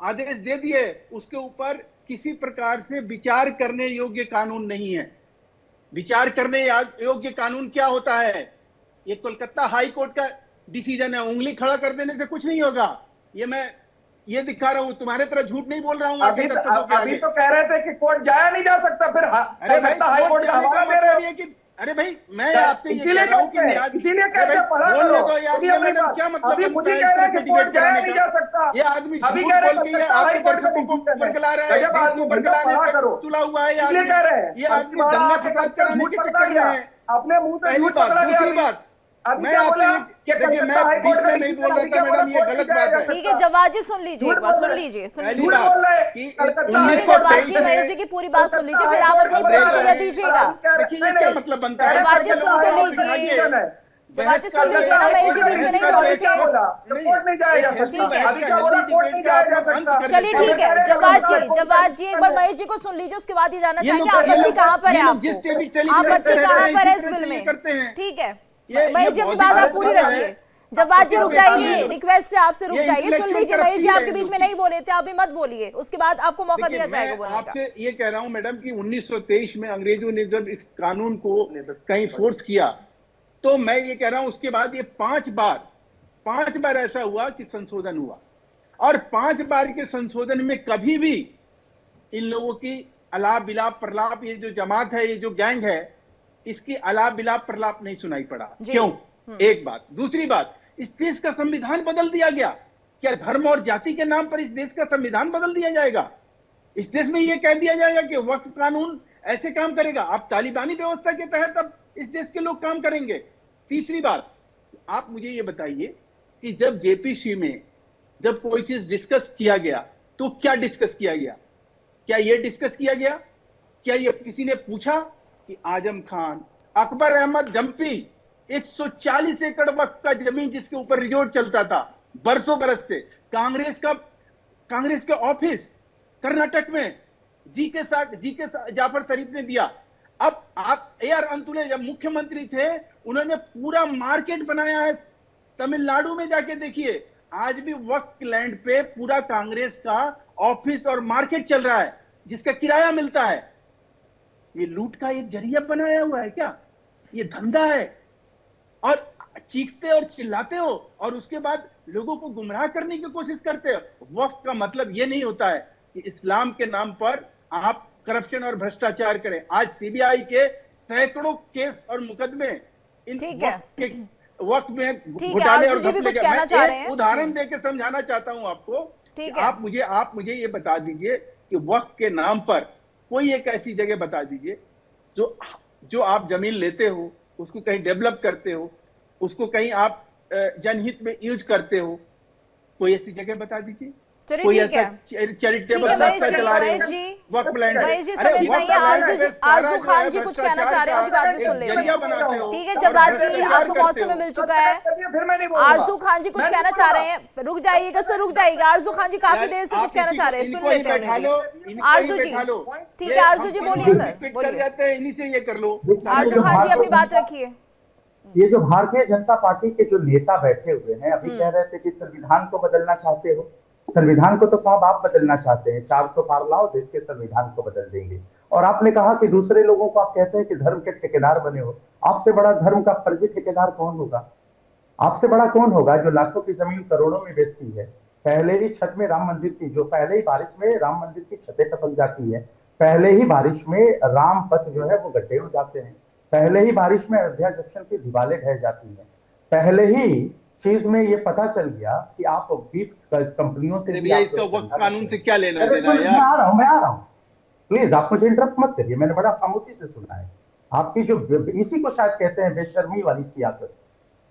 आदेश दे दिए उसके ऊपर किसी प्रकार से विचार करने योग्य कानून नहीं है। विचार करने योग्य कानून क्या होता है? ये कोलकाता हाई कोर्ट का डिसीजन है। उंगली खड़ा कर देने से कुछ नहीं होगा। ये मैं ये दिखा रहा हूं, तुम्हारे तरह झूठ नहीं बोल रहा हूं। अभी तो कह रहे थे कि कोर्ट जाया नहीं जा सकता, फिर हाई कोर्ट का हवाला दे रहे हो। अरे भाई मैं आपसे इसीलिए कैसे पढ़ा करो। अभी मुझे कह रहे हैं कि कोर्ट जाया नहीं जा सकता, ये आदमी अभी कह रहे हैं आपके दर्शकों को बरगला रहा है, जब आदमी पढ़ा करो तुला हुआ है। कह रहे हैं ये आदमी दंगा फसाद कराने के चक्कर में है। अपने मुंह से झूठ पकड़ा गया। दूसरी बात, अभी मैं क्या आपको बोला कि देखिए, मैं कलकत्ता हाई बीच कोर्ट में नहीं बोल रहा था मैडम, ये गलत बात है। ठीक है जवाब जी, सुन लीजिए एक बार, सुन पहली लीजिए बात बोल रहे हैं कि कलकत्ता सुन हाई लीजिए कोर्ट जवाब जी, में- महेश जी की पूरी बात सुन लीजिए, फिर आप अपनी अब प्रतिक्रिया देखिए, दीजिएगा। देखिए ये क्या मतलब बनता है? जवाब जी ऐसे सुन लोग तो को लीजिए। बिठाइए, जवाब जी बहस सुन कर लीजिए ना, रहे महेश जी हैं, बीच में बहस नहीं का बोले जो थे। बोला तो नहीं, कोर्ट नहीं जाया जा हेल्दी ठीक है। सकता। अभी क्या बोला, हेल्दी कोर्ट डिबेट नहीं का जाया आप जा लोग अंत सकता। कर चलिए देते ठीक हैं। है जवाब जी एक बार महेश जी को सुन लीजिए, उसके बाद ये जानना ये चाहेंगे लोग- ये आपत्ति लोग- कहाँ पर है ये लोग जिस आपको, टेलीविजन आपत्ति पे कहाँ रहते पर है हैं, इस इसी बिल तरह से ये में? करते हैं। ठीक है ये महेश जी अपनी बौद्धिक बात आप गलत पूरी बात रखिए। है। जवाब जी रुक ये जाइए, लोग- रिक्वेस्ट है आपसे, रुक ये जाइए, सुन intellectual लीजिए महेश जी, corruption आपके है बीच इन में लोग नहीं बोले थे, अभी मत बोलिए, उसके बाद आपको मौका दिया देखिए, जाएगा मैं बोलने का। आपसे ये कह रहा हूं मैडम कि 1923 में अंग्रेजों ने जब इस कानून को कहीं फोर्स किया, तो मैं ये कह रहा हूं उसके बाद ये 5 बार ऐसा हुआ कि संशोधन हुआ, और 5 बार के संशोधन में कभी भी इन लोगों की अलाप बिलाप प्रलाप, ये जो जमात है, ये जो गैंग है, इसकी अलाप बिलाप प्रलाप नहीं सुनाई पड़ा। जी। क्यों? एक बात। दूसरी बात, इस देश का संविधान बदल दिया गया। क्या धर्म और जाति के नाम पर इस देश का संविधान बदल दिया जाएगा? इस देश में यह कह दिया जाएगा कि वक्फ कानून ऐसे काम करेगा? अब तालिबानी व्यवस्था के तहत अब इस देश के लोग काम करेंगे। तीसरी बात, आप मुझे ये बताइए कि जब जेपीसी में जब कोई चीज डिस्कस किया गया, तो क्या डिस्कस किया गया? क्या यह डिस्कस किया गया? क्या ये किसी ने पूछा कि आजम खान, अकबर अहमद जम्पी 140 एकड़ वक्त का जमीन जिसके ऊपर रिजोर्ट चलता था बरसों बरस से, कांग्रेस के ऑफिस कर्नाटक में जी के साथ जाफर शरीफ ने दिया। अब आप AR अंतुले जब मुख्यमंत्री थे, उन्होंने पूरा मार्केट बनाया है। तमिलनाडु में जाके देखिए, आज भी वक्त लैंड पे पूरा कांग्रेस का ऑफिस और मार्केट चल रहा है, जिसका किराया मिलता है। ये लूट का एक जरिया बनाया हुआ है क्या? ये धंधा है। और चीखते और चिल्लाते हो और उसके बाद लोगों को गुमराह करने की कोशिश करते हो। वक्फ का मतलब ये नहीं होता है कि इस्लाम के नाम पर आप करप्शन और भ्रष्टाचार करें। आज सीबीआई के सैकड़ों केस और मुकदमे इन ठीक है। वक्त में ठीक है, घोटाले और आशु जी भी घपले कुछ का। कहना मैं चाह एक रहे हैं। उदाहरण देके समझाना चाहता हूं आपको। ठीक कि है। आप मुझे ये बता दीजिए कि वक्त के नाम पर कोई एक ऐसी जगह बता दीजिए जो आप जमीन लेते हो, उसको कहीं डेवलप करते हो, उसको कहीं आप जनहित में यूज करते हो, कोई ऐसी जगह बता दीजिए। चलिए कोई ठीक है। ऐसा चैरिटेबल ठीक है, महेश संस्था जी, चला रहे महेश हो, जी, वक्फ लैंड। महेश जी अरे समय वक्फ नहीं है, लैंड आरजू पे सारा आरजू जो खान है जी कुछ कहना चाह रहे हैं, उनकी बात भी सुन लेते जरिया हैं। बनाते हो। ठीक है जवाब जी, भ्रष्टाचार आपको बहुत करते हो। समय मिल चुका है। फिर मैं नहीं बोलूंगा। आरजू खान जी कुछ मैं नहीं कहना चाह रहे बोलूंगा। हैं, रुक जाइएगा सर, रुक जाइएगा। आरजू खान जी काफी देर से कुछ कहना चाह रहे हैं, सुन लेते हैं उन्हें भी। आरजू जी, ठीक है आरजू जी बोलिए सर, कर बोलिए। जाते हैं, इन्हीं से ये कर लो। आरजू खान जी अपनी बात रखिए। ये जो भारतीय जनता पार्टी के जो नेता बैठे हुए हैं, अभी कह रहे थे कि संविधान को बदलना चाहते हो। संविधान को तो साहब आप बदलना चाहते हैं, 400 पार लाओ, देश के संविधान को बदल देंगे। और आपने कहा कि दूसरे लोगों को आप कहते हैं कि धर्म के ठेकेदार बने हो। आपसे बड़ा धर्म का फर्जी ठेकेदार कौन होगा? आपसे बड़ा कौन होगा जो लाखों की जमीन करोड़ों में बेचती है? पहले ही छत में राम मंदिर की, जो पहले ही बारिश में राम मंदिर की छतें टपक जाती है, पहले ही बारिश में राम पथ जो है वो गड्ढे हो जाते हैं, पहले ही बारिश में अयोध्या जंक्शन की दीवारें ढह जाती हैं, पहले ही चीज में ये पता चल गया कि आप बीफ कंपनियों से भैया इसका वक्त कानून से क्या लेना देना है यार? मैं आ रहा हूँ प्लीज, आप मुझे इंटरप्ट मत करिए, मैंने बड़ा खामोशी से सुना है आपकी जो, इसी को शायद कहते हैं बेशर्मी वाली सियासत।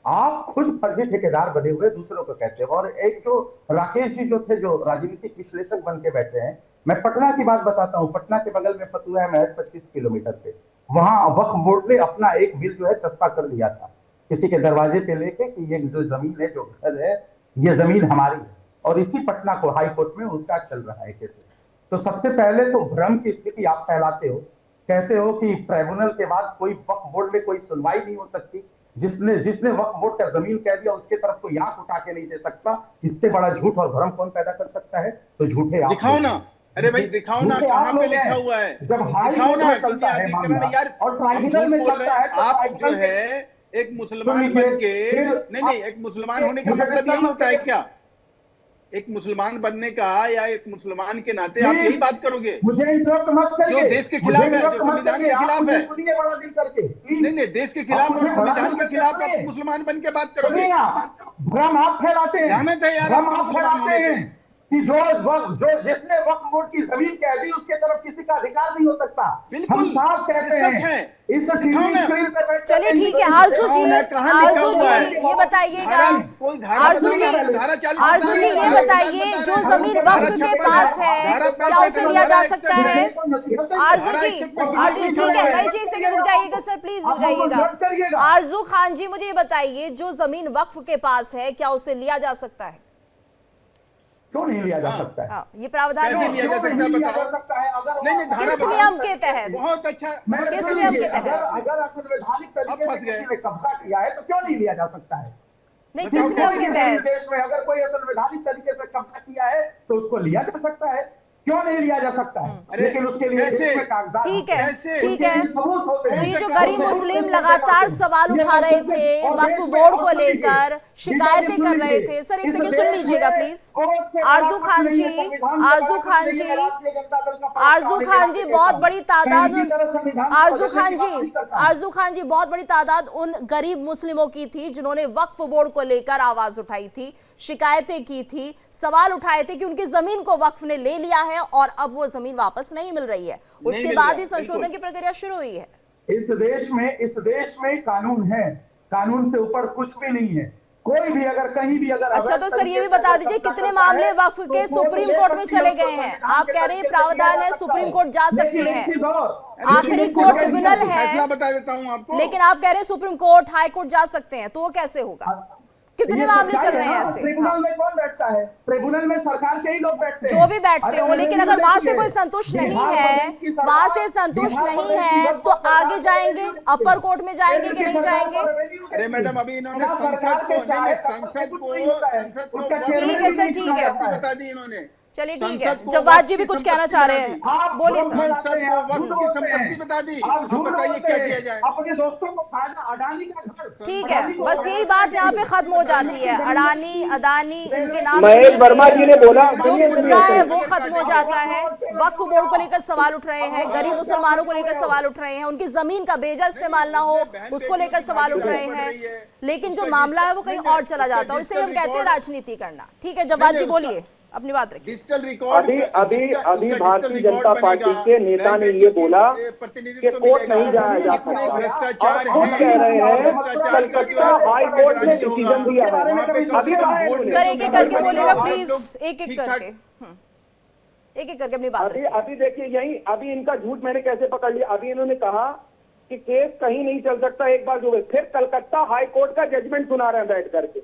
आप खुद फर्जी ठेकेदार बने हुए दूसरों को कहते हो। और एक जो राकेश जी जो थे, जो राजनीतिक विश्लेषक बन के बैठे हैं, मैं पटना की बात बताता हूँ। पटना के बगल में फतुहा है महज 25 किलोमीटर पे, वहां वक्फ बोर्ड ने अपना एक बिल जो है चस्पा कर दिया था किसी के दरवाजे पे लेके कि ये जो जमीन है, जो घर है, ये जमीन हमारी है। और इसी पटना को हाई कोर्ट में उसका चल रहा है केसेस। तो सबसे पहले तो भ्रम की स्थिति आप फैलाते हो, कहते हो कि ट्राइब्यूनल के बाद कोई वक्फ बोर्ड में कोई सुनवाई नहीं हो सकती। जिसने वक्फ बोर्ड का जमीन कह दिया उसके तरफ कोई आंख उठा के नहीं दे सकता। इससे बड़ा झूठ और भ्रम कौन पैदा कर सकता है? तो झूठे आप दिखाओ ना। अरे भाई दिखाओ ना, कहाँ पे लिखा हुआ है? जब हाई कोर्ट में चलता है मामला यार, और ट्राइब्यूनल में चलता है, तो आप जो ट्राइब्यूनल है एक मुसलमान बन के, नहीं एक मुसलमान होने का मतलब यही होता है क्या? एक मुसलमान बनने का या एक मुसलमान के नाते आप यही बात करोगे? मुझे इंटरप्ट मत करिए, जो देश के खिलाफ है, जो संविधान के खिलाफ है। सुनिए बड़ा दिल करके, नहीं देश के खिलाफ और संविधान के खिलाफ आप मुसलमान बन के बात करोगे? भ्रम आप फैलाते हैं, ध्यान है यार, भ्रम आप फैलाते हैं कि जो जिसने वक्फ बोर्ड की जमीन कह दी उसके तरफ किसी का अधिकार नहीं हो सकता। बिल्कुल, हम साफ कहते ये सच हैं है। इस टीवी स्क्रीन पे बैठ चलिए ठीक है आरजू जी, आरजू जी ये बताइएगा, आरजू जी, आरजू जी ये बताइए जो जमीन वक्फ के पास है क्या उसे लिया जा सकता है? आरजू जी, ठीक है भाई जी, एक सेकंड रुक जाइएगा सर, प्लीज रुक जाइएगा। आरजू खान जी मुझे ये बताइए जो जमीन वक्फ के पास है क्या उसे लिया जा सकता है? क्यों नहीं लिया जा सकता है? हाँ, ये प्रावधान कैसे है लिया जा सकता है बताओ? नहीं, धारा किस नियम के तहत? बहुत अच्छा। किस नियम के तहत? अगर असंवैधानिक तरीके से किसी ने कब्जा किया है तो क्यों नहीं लिया जा सकता है? नहीं, किस नियम के तहत? देश में अगर कोई असंवैधानिक तरीके से कब्जा किया है तो उसको लिया जा सकता है, क्यों नहीं लिया जा सकता है? लेकिन उसके लिए देश में कागजात ठीक है, कैसे? ठीक है। सबूत होते तो हैं। ये जो गरीब मुस्लिम लगातार सवाल उठा रहे थे वक्फ बोर्ड को लेकर, शिकायतें कर रहे थे, सर एक सेकंड सुन लीजिएगा प्लीज। आरजू खान जी, आरजू खान जी, आरजू खान जी बहुत बड़ी तादाद, आरजू खान जी, आरजू खान जी बहुत बड़ी तादाद उन गरीब मुस्लिमों की थी जिन्होंने वक्फ बोर्ड को लेकर आवाज उठाई थी, शिकायतें की थी, सवाल उठाए थे कि उनकी जमीन को वक्फ ने ले लिया है और अब वो जमीन वापस नहीं मिल रही है। उसके बाद ही संशोधन की प्रक्रिया शुरू हुई है। इस देश में कानून है, कानून से ऊपर कुछ भी नहीं है। कोई भी अगर कहीं भी अगर अच्छा तो सर ये भी बता दीजिए कितने मामले वक्फ के सुप्रीम कोर्ट में चले गए हैं? आप कह रहे हैं प्रावधान है सुप्रीम कोर्ट जा सकते हैं, आखिरी कोर्ट ट्रिब्यूनल है, बता देता हूं आपको, लेकिन आप कह रहे हैं सुप्रीम कोर्ट, हाई कोर्ट जा सकते हैं, तो वो कैसे होगा? कितने मामले चल रहे हैं ऐसे? ट्रिब्यूनल में कौन बैठता है? ट्रिब्यूनल में सरकार के ही लोग बैठते हैं, जो भी बैठते हो, लेकिन अगर वहां से कोई संतुष्ट नहीं है, वहां से संतुष्ट नहीं है तो आगे जाएंगे, अपर कोर्ट में जाएंगे कि नहीं जाएंगे? अरे मैडम अभी इन्होंने संसद को ठीक है सर, ठीक है, बता दी इन्होंने। चलिए ठीक है, जवाद जी भी कुछ कहना चाह रहे हैं, बोलिए सर। संसद को वक्त की संपत्ति बता दी, आप बताइए क्या किया जाए? अपने दोस्तों को फायदा, अडानी का घर। ठीक है, बस यही बात यहाँ पे खत्म हो जाती है, अडानी अदानी इनके नाम महेश वर्मा जी ने बोला जो मुद्दा है वो खत्म हो जाता है। वक्फ बोर्ड को लेकर सवाल उठ रहे हैं, गरीब मुसलमानों को लेकर सवाल उठ रहे हैं, उनकी जमीन का बेजा इस्तेमाल ना हो उसको लेकर सवाल उठ रहे हैं, लेकिन जो मामला है वो कहीं और चला जाता है, इसे हम कहते हैं राजनीति करना। ठीक है जवाद जी बोलिए, अपनी बात रखिए। डिजिटल रिकॉर्ड अभी भारतीय जनता पार्टी के नेता ने ये बोला कि कोर्ट नहीं जाया जा सकता, भ्रष्टाचार और खुद कह रहे हैं कलकत्ता हाई कोर्ट ने डिसीजन दिया है। अभी सर एक एक करके बोलिएगा प्लीज, एक एक करके, एक एक करके अपनी बात रखिए। अभी देखिए यही, अभी इनका झूठ मैंने कैसे पकड़ लिया। अभी इन्होंने कहा कि केस कहीं नहीं चल सकता, एक बार जो फिर कलकत्ता हाई कोर्ट का जजमेंट सुना रहे हैं बैठ करके,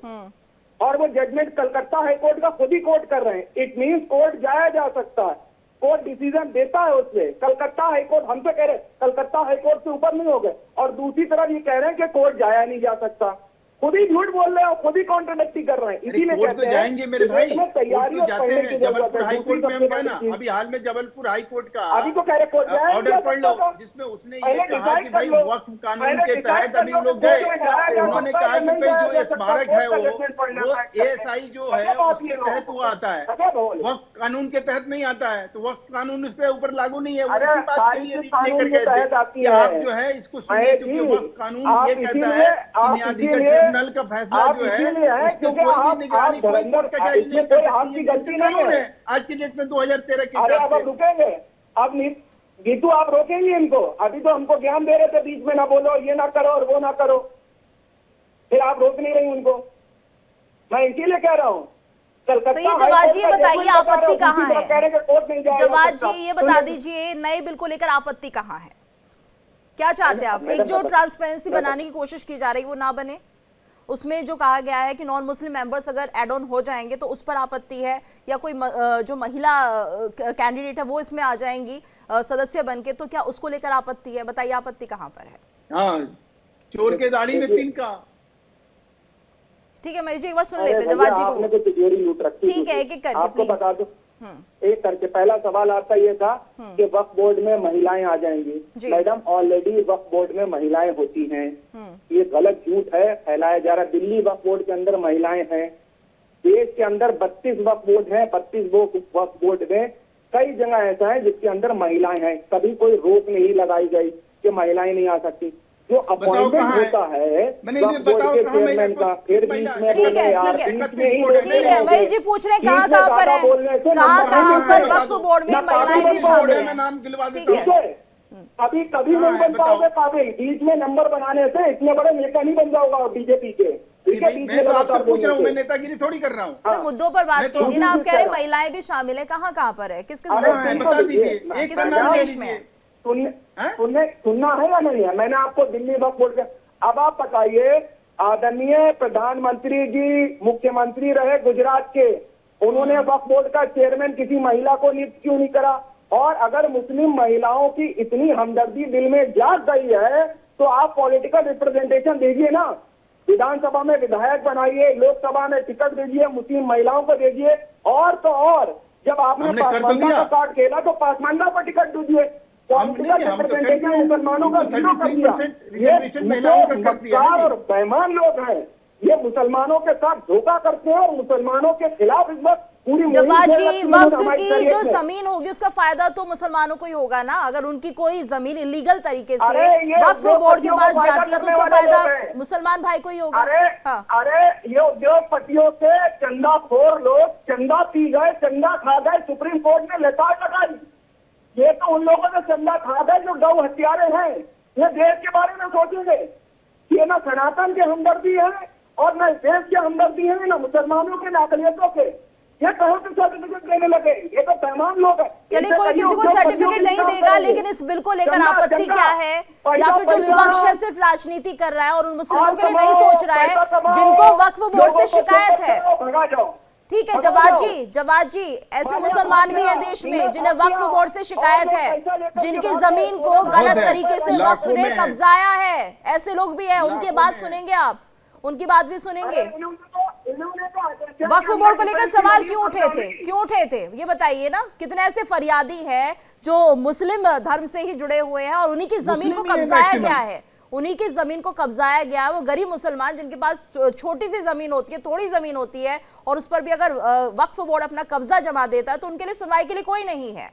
और वो जजमेंट कलकत्ता हाई कोर्ट का खुद ही कोर्ट कर रहे हैं। इट मींस कोर्ट जाया जा सकता है, कोर्ट डिसीजन देता है उसमें। कलकत्ता हाई कोर्ट हमसे कह रहे कलकत्ता हाई कोर्ट से ऊपर नहीं हो गए, और दूसरी तरफ ये कह रहे हैं कि कोर्ट जाया नहीं जा सकता। खुद ही झूठ बोल रहे हैं और खुद ही कॉन्ट्रोडिक्ट कर रहे हैं। इसीलिए कोर्ट तो जाएंगे मेरे भाई, तैयारी तो जाते हैं। जबलपुर हाई कोर्ट में हम गए ना, अभी हाल में जबलपुर हाई कोर्ट का अभी तो कह रहे कोर्ट जाया ऑर्डर पढ़ लो, जिसमें उसने ये कहा कि भाई वक्फ कानून के तहत अभी लोग गए, उन्होंने कहा कि भाई जो स्मारक है वो ASI जो है उसके तहत वो आता है, वक्फ कानून के तहत नहीं आता है, तो वक्फ कानून उस पर ऊपर लागू नहीं है। वो इसी बात के लिए लेकर गए थे कि आप जो है इसको सुनिए, क्योंकि वक्फ कानून ये कहता है बुनियादी का ट्रिब्यूनल का फैसला जो है उसको कोई भी निगरानी, कोई कोर्ट कचहरी नहीं कर सकती है। कानून है आज की डेट में 2013 के हिसाब से। रुकेंगे अब गीतू, आप रोकेंगे इनको? अभी तो हमको ज्ञान दे रहे थे बीच में, ना बोलो, ये ना करो और वो ना करो, फिर आप रोक नहीं रही उनको। मैं इसीलिए कह रहा हूँ सही। जवाद जी ये बताइए आपत्ति कहाँ है? जवाद जी ये बता दीजिए नए बिल को लेकर आपत्ति कहाँ है? क्या चाहते हैं आप? एक जो ट्रांसपेरेंसी बनाने की कोशिश की जा रही है वो ना बने, उसमें जो कहा गया है कि नॉन मुस्लिम मेंबर्स अगर एड ऑन हो जाएंगे तो उस पर आपत्ति है, या कोई जो महिला कैंडिडेट है वो इसमें आ जाएंगी सदस्य बनके, तो क्या उसको लेकर आपत्ति है? बताइए आपत्ति कहाँ पर है? हाँ, चोर के दाढ़ी में तिनका। ठीक है महेश जी एक बार सुन लेते जवाद जी को। ठीक है एक एक करके आपको बता दो, एक करके। पहला सवाल आपका ये था कि वक्फ बोर्ड में महिलाएं आ जाएंगी। मैडम ऑलरेडी वक्फ बोर्ड में महिलाएं होती हैं, ये गलत झूठ है, फैलाया जा रहा है। दिल्ली वक्फ बोर्ड के अंदर महिलाएं हैं, देश के अंदर 32 वक्फ बोर्ड हैं, 32 वक्फ बोर्ड में कई जगह ऐसा है जिसके अंदर महिलाएं हैं, कभी कोई रोक नहीं लगाई गई कि महिलाएं नहीं आ सकती। जो अपॉइंटमेंट होता है वक्फ बोर्ड के चेयरमैन का, फिर बीच में ठीक है महेश जी पूछ रहे हैं कहाँ पर है, कहाँ पर वक्फ बोर्ड में महिलाएं भी शामिल हैं। ठीक है, अभी कभी नहीं बन पाओगे काबिल, बीच में नंबर बनाने से इतने बड़े नेता नहीं बन जाओगा बीजेपी के। मैं तो आपसे पूछ रहा हूँ, मैं नेतागिरी थोड़ी कर रहा हूँ। सर मुद्दों पर बात कीजिए ना, आप कह रहे हैं महिलाएं भी शामिल है, कहाँ पर है, किस बता दीजिए, किस प्रदेश में है? सुनना है या नहीं है? मैंने आपको दिल्ली वक्फ बोर्ड का, अब आप बताइए, आदरणीय प्रधानमंत्री जी मुख्यमंत्री रहे गुजरात के, उन्होंने वक्फ बोर्ड का चेयरमैन किसी महिला को नियुक्त क्यों नहीं करा? और अगर मुस्लिम महिलाओं की इतनी हमदर्दी दिल में जाग गई है तो आप पॉलिटिकल रिप्रेजेंटेशन दीजिए ना, विधानसभा में विधायक बनाइए, लोकसभा में टिकट दीजिए, मुस्लिम महिलाओं को दीजिए, और तो और जब आपने पासवानदा का कार्ड खेला तो पासवानदा पर टिकट दीजिए। पॉलिटिकल रिप्रेजेंटेशन मुसलमानों का जीरो कर दिया। ये और बेईमान लोग हैं, ये मुसलमानों के साथ धोखा करते हैं और मुसलमानों के खिलाफ इस वक्त पूरी जवाद जी वक्फ की जो जमीन होगी उसका फायदा तो मुसलमानों को ही होगा ना, अगर उनकी कोई जमीन इलीगल तरीके से वक्फ बोर्ड के पास जाती है तो उसका फायदा मुसलमान भाई को ही होगा। अरे ये उद्योगपतियों से चंदाखोर लोग चंदा पी गए, चंदा खा गए, सुप्रीम कोर्ट ने लेटार लगाई। ये तो उन लोगों ने चंदा खा गए जो गौ हत्यारे हैं। ये देश के बारे में सोचेंगे, ये ना सनातन के हमदर्दी है और न देश के हमदर्दी है, न मुसलमानों के, न अकलियतों के। ये कहाँ से सर्टिफिकेट देने लगे? ये तो पैमान लोग हैं। चलिए कोई किसी को सर्टिफिकेट नहीं देगा, लेकिन इस बिल को लेकर आपत्ति क्या है? या फिर जो विपक्ष है सिर्फ राजनीति कर रहा है और उन मुस्लिमों के लिए नहीं सोच रहा है जिनको वक्फ बोर्ड से शिकायत है? ठीक है जवाद जी ऐसे मुसलमान भी हैं देश में जिन्हें वक्फ बोर्ड से शिकायत है, जिनकी जमीन को गलत तरीके से वक्फ ने कब्जाया है, ऐसे लोग भी हैं। उनकी बात सुनेंगे आप? उनकी बात भी सुनेंगे? वक्फ बोर्ड को लेकर सवाल क्यों उठे थे ये बताइए ना। कितने ऐसे फरियादी हैं जो मुस्लिम धर्म से ही जुड़े हुए हैं और उन्हीं की जमीन को कब्जाया गया है, उन्हीं की जमीन को कब्जाया गया है। वो गरीब मुसलमान जिनके पास छोटी सी जमीन होती है, थोड़ी जमीन होती है, और उस पर भी अगर वक्फ बोर्ड अपना कब्जा जमा देता है तो उनके लिए सुनवाई के लिए कोई नहीं है।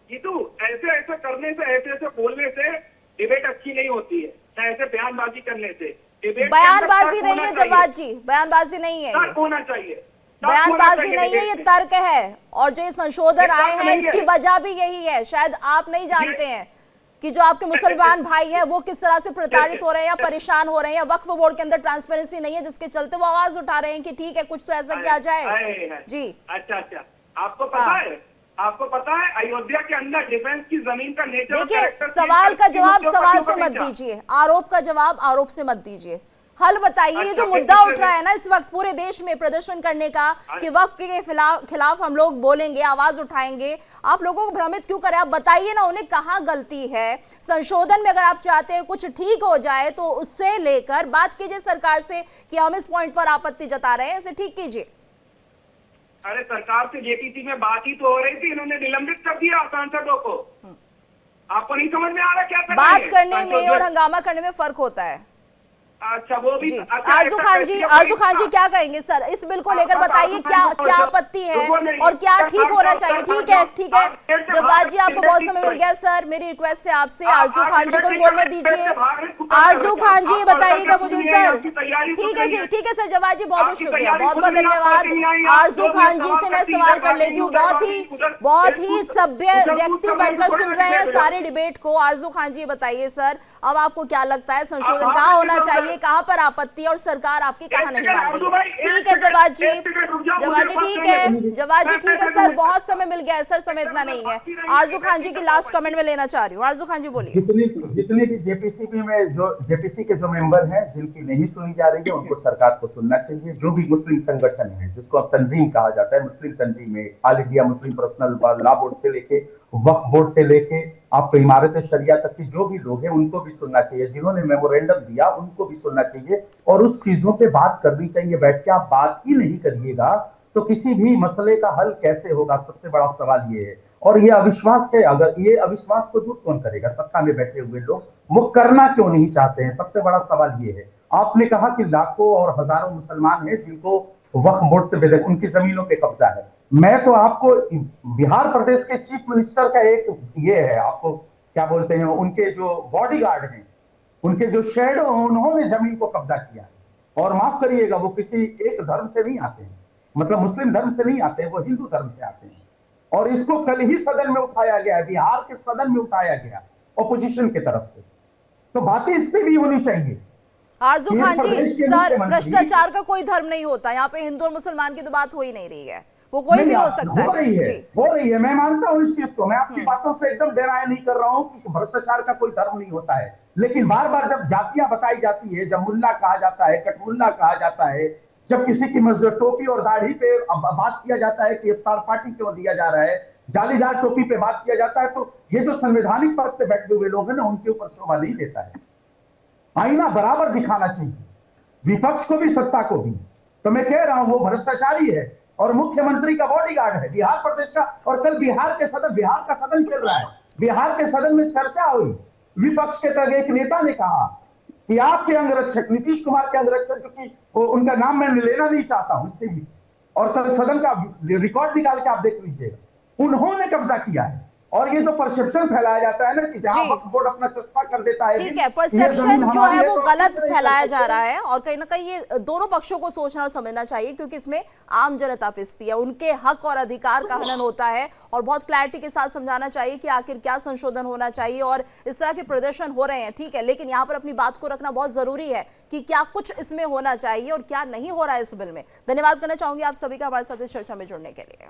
जीतू, ऐसे करने से, ऐसे बोलने से डिबेट अच्छी नहीं होती है, ऐसे बयानबाजी करने से। बयानबाजी नहीं है जवाद जी, बयानबाजी नहीं है, होना चाहिए, बयानबाजी नहीं है, ये तर्क है। और जो संशोधन आए हैं इसकी वजह भी यही है, शायद आप नहीं जानते हैं कि जो आपके मुसलमान भाई हैं वो किस तरह से प्रताड़ित हो रहे हैं या परेशान हो रहे हैं, या वक्फ बोर्ड के अंदर ट्रांसपेरेंसी नहीं है जिसके चलते वो आवाज उठा रहे हैं कि ठीक है कुछ तो ऐसा किया जाए। जी अच्छा, आपको पता है अयोध्या के अंदर डिफेंस की जमीन का नेचर। देखिए सवाल का जवाब सवाल से मत दीजिए, आरोप का जवाब आरोप से मत दीजिए, हल बताइए। ये जो मुद्दा उठ रहा है ना इस वक्त पूरे देश में प्रदर्शन करने का कि वक्फ के खिलाफ हम लोग बोलेंगे, आवाज उठाएंगे, आप लोगों को भ्रमित क्यों करें? आप बताइए ना उन्हें कहाँ गलती है। संशोधन में अगर आप चाहते हैं कुछ ठीक हो जाए तो उससे लेकर बात कीजिए सरकार से कि हम इस पॉइंट पर आपत्ति जता रहे हैं, इसे ठीक कीजिए। अरे सरकार से जेपीसी में बात ही तो हो रही थी, इन्होंने निलंबित कर दिया सांसदों को। आपको नहीं समझ में आ रहा क्या? बात करने में और हंगामा करने में फर्क होता है। अच्छा वो भी आरजू खान जी क्या कहेंगे सर इस बिल को लेकर? बताइए क्या आपत्ति है और क्या ठीक होना चाहिए? ठीक है जवाद जी आपको बहुत समय मिल गया सर, मेरी रिक्वेस्ट है आपसे आरजू खान जी को भी बोलने दीजिए। आरजू खान जी बताइएगा मुझे सर। ठीक है सर, जवाद जी बहुत शुक्रिया, बहुत धन्यवाद। आरजू खान जी से मैं सवाल कर लेती हूँ, बहुत ही सभ्य व्यक्ति बनकर सुन रहे हैं सारे डिबेट को। आरजू खान जी बताइए सर, अब आपको क्या लगता है संशोधन कहाँ होना चाहिए, कहाँ पर आपत्ति और सरकार आपकी कहाँ नहीं मान रही है? ठीक है जवाद जी ठीक है सर, बहुत समय मिल गया है सर, समय इतना नहीं है। आरजू खान जी की लास्ट कमेंट में लेना चाह रही हूँ। आरजू खान जी बोलिए। जितने भी जेपीसी के जो मेंबर हैं जिनकी नहीं सुनी जा रही है उनको सरकार को सुनना चाहिए। जो भी मुस्लिम संगठन है जिसको अब तंजीम कहा जाता है, मुस्लिम तंजीम है, all India Muslim personal law board से लेके वक्फ बोर्ड से लेके आपको इमारत शरिया तक की जो भी लोग हैं उनको भी सुनना चाहिए, जिन्होंने मेमोरेंडम दिया उनको भी सुनना चाहिए और उस चीजों पे बात करनी चाहिए। बैठ के आप बात ही नहीं करिएगा तो किसी भी मसले का हल कैसे होगा? सबसे बड़ा सवाल ये है। और ये अविश्वास है, अगर ये अविश्वास को दूर कौन करेगा? सत्ता में बैठे हुए लोग वो करना क्यों नहीं चाहते हैं? सबसे बड़ा सवाल ये है। आपने कहा कि लाखों और हजारों मुसलमान हैं जिनको वक्फ बोर्ड से बेदखल उनकी जमीनों पे कब्जा है। मैं तो आपको बिहार प्रदेश के चीफ मिनिस्टर का एक ये है, आपको क्या बोलते हैं, उनके जो बॉडीगार्ड हैं उनके जो शेड उन्होंने जमीन को कब्जा किया है। और माफ करिएगा, वो किसी एक धर्म से नहीं आते हैं, मतलब मुस्लिम धर्म से नहीं आते हैं, वो हिंदू धर्म से आते हैं। और इसको कल ही सदन में उठाया गया, बिहार के सदन में उठाया गया ऑपोजिशन की तरफ से। तो बातें इस पे भी होनी चाहिए। आरजू खान जी, सर भ्रष्टाचार का कोई धर्म नहीं होता, यहाँ पे हिंदू और मुसलमान की तो बात हो ही नहीं रही है, वो कोई भी हो सकता है। हो रही है, मैं मानता हूँ इस चीज को, मैं आपकी बातों से एकदम डिनाय नहीं कर रहा हूँ कि भ्रष्टाचार का कोई धर्म नहीं होता है। लेकिन बार बार जब जातियां बताई जाती है, जब मुल्ला कहा जाता है, कटमुल्ला कहा जाता है, जब किसी की मस्जिद टोपी और दाढ़ी पे बात किया जाता है कि इफ्तार पार्टी क्यों दिया जा रहा है, जालीदार टोपी पे बात किया जाता है, तो ये जो संवैधानिक पद पे बैठे हुए लोग हैं ना, उनके ऊपर शोभा नहीं देता है। आईना बराबर दिखाना चाहिए, विपक्ष को भी सत्ता को भी। तो मैं कह रहा हूं वो भ्रष्टाचारी है और मुख्यमंत्री का बॉडीगार्ड है बिहार प्रदेश का। और कल बिहार का सदन चल रहा है, बिहार के सदन में चर्चा हुई, विपक्ष के तक एक नेता ने कहा कि आपके अंगरक्षक नीतीश कुमार के अंगरक्षक, जो कि उनका नाम मैं लेना नहीं चाहता हूं इससे भी, और कल सदन का रिकॉर्ड निकाल के आप देख लीजिएगा, उन्होंने कब्जा किया है। और ये जो परसेप्शन फैलाया जाता है ना कि जहां वक्फ बोर्ड अपना चस्पा कर देता है, ठीक है, परसेप्शन जो है वो गलत फैलाया जा रहा है। और कहीं ना कहीं ये दोनों पक्षों को सोचना और समझना चाहिए, क्योंकि इसमें आम जनता पिसती है, उनके हक और अधिकार का हनन होता है। और बहुत क्लैरिटी के साथ समझाना चाहिए कि आखिर क्या संशोधन होना चाहिए। और इस तरह के प्रदर्शन हो रहे हैं, ठीक है, लेकिन यहाँ पर अपनी बात को रखना बहुत जरूरी है कि क्या कुछ इसमें होना चाहिए और क्या नहीं हो रहा है इस बिल में। धन्यवाद करना चाहूंगी आप सभी का हमारे साथ इस चर्चा में जुड़ने के लिए।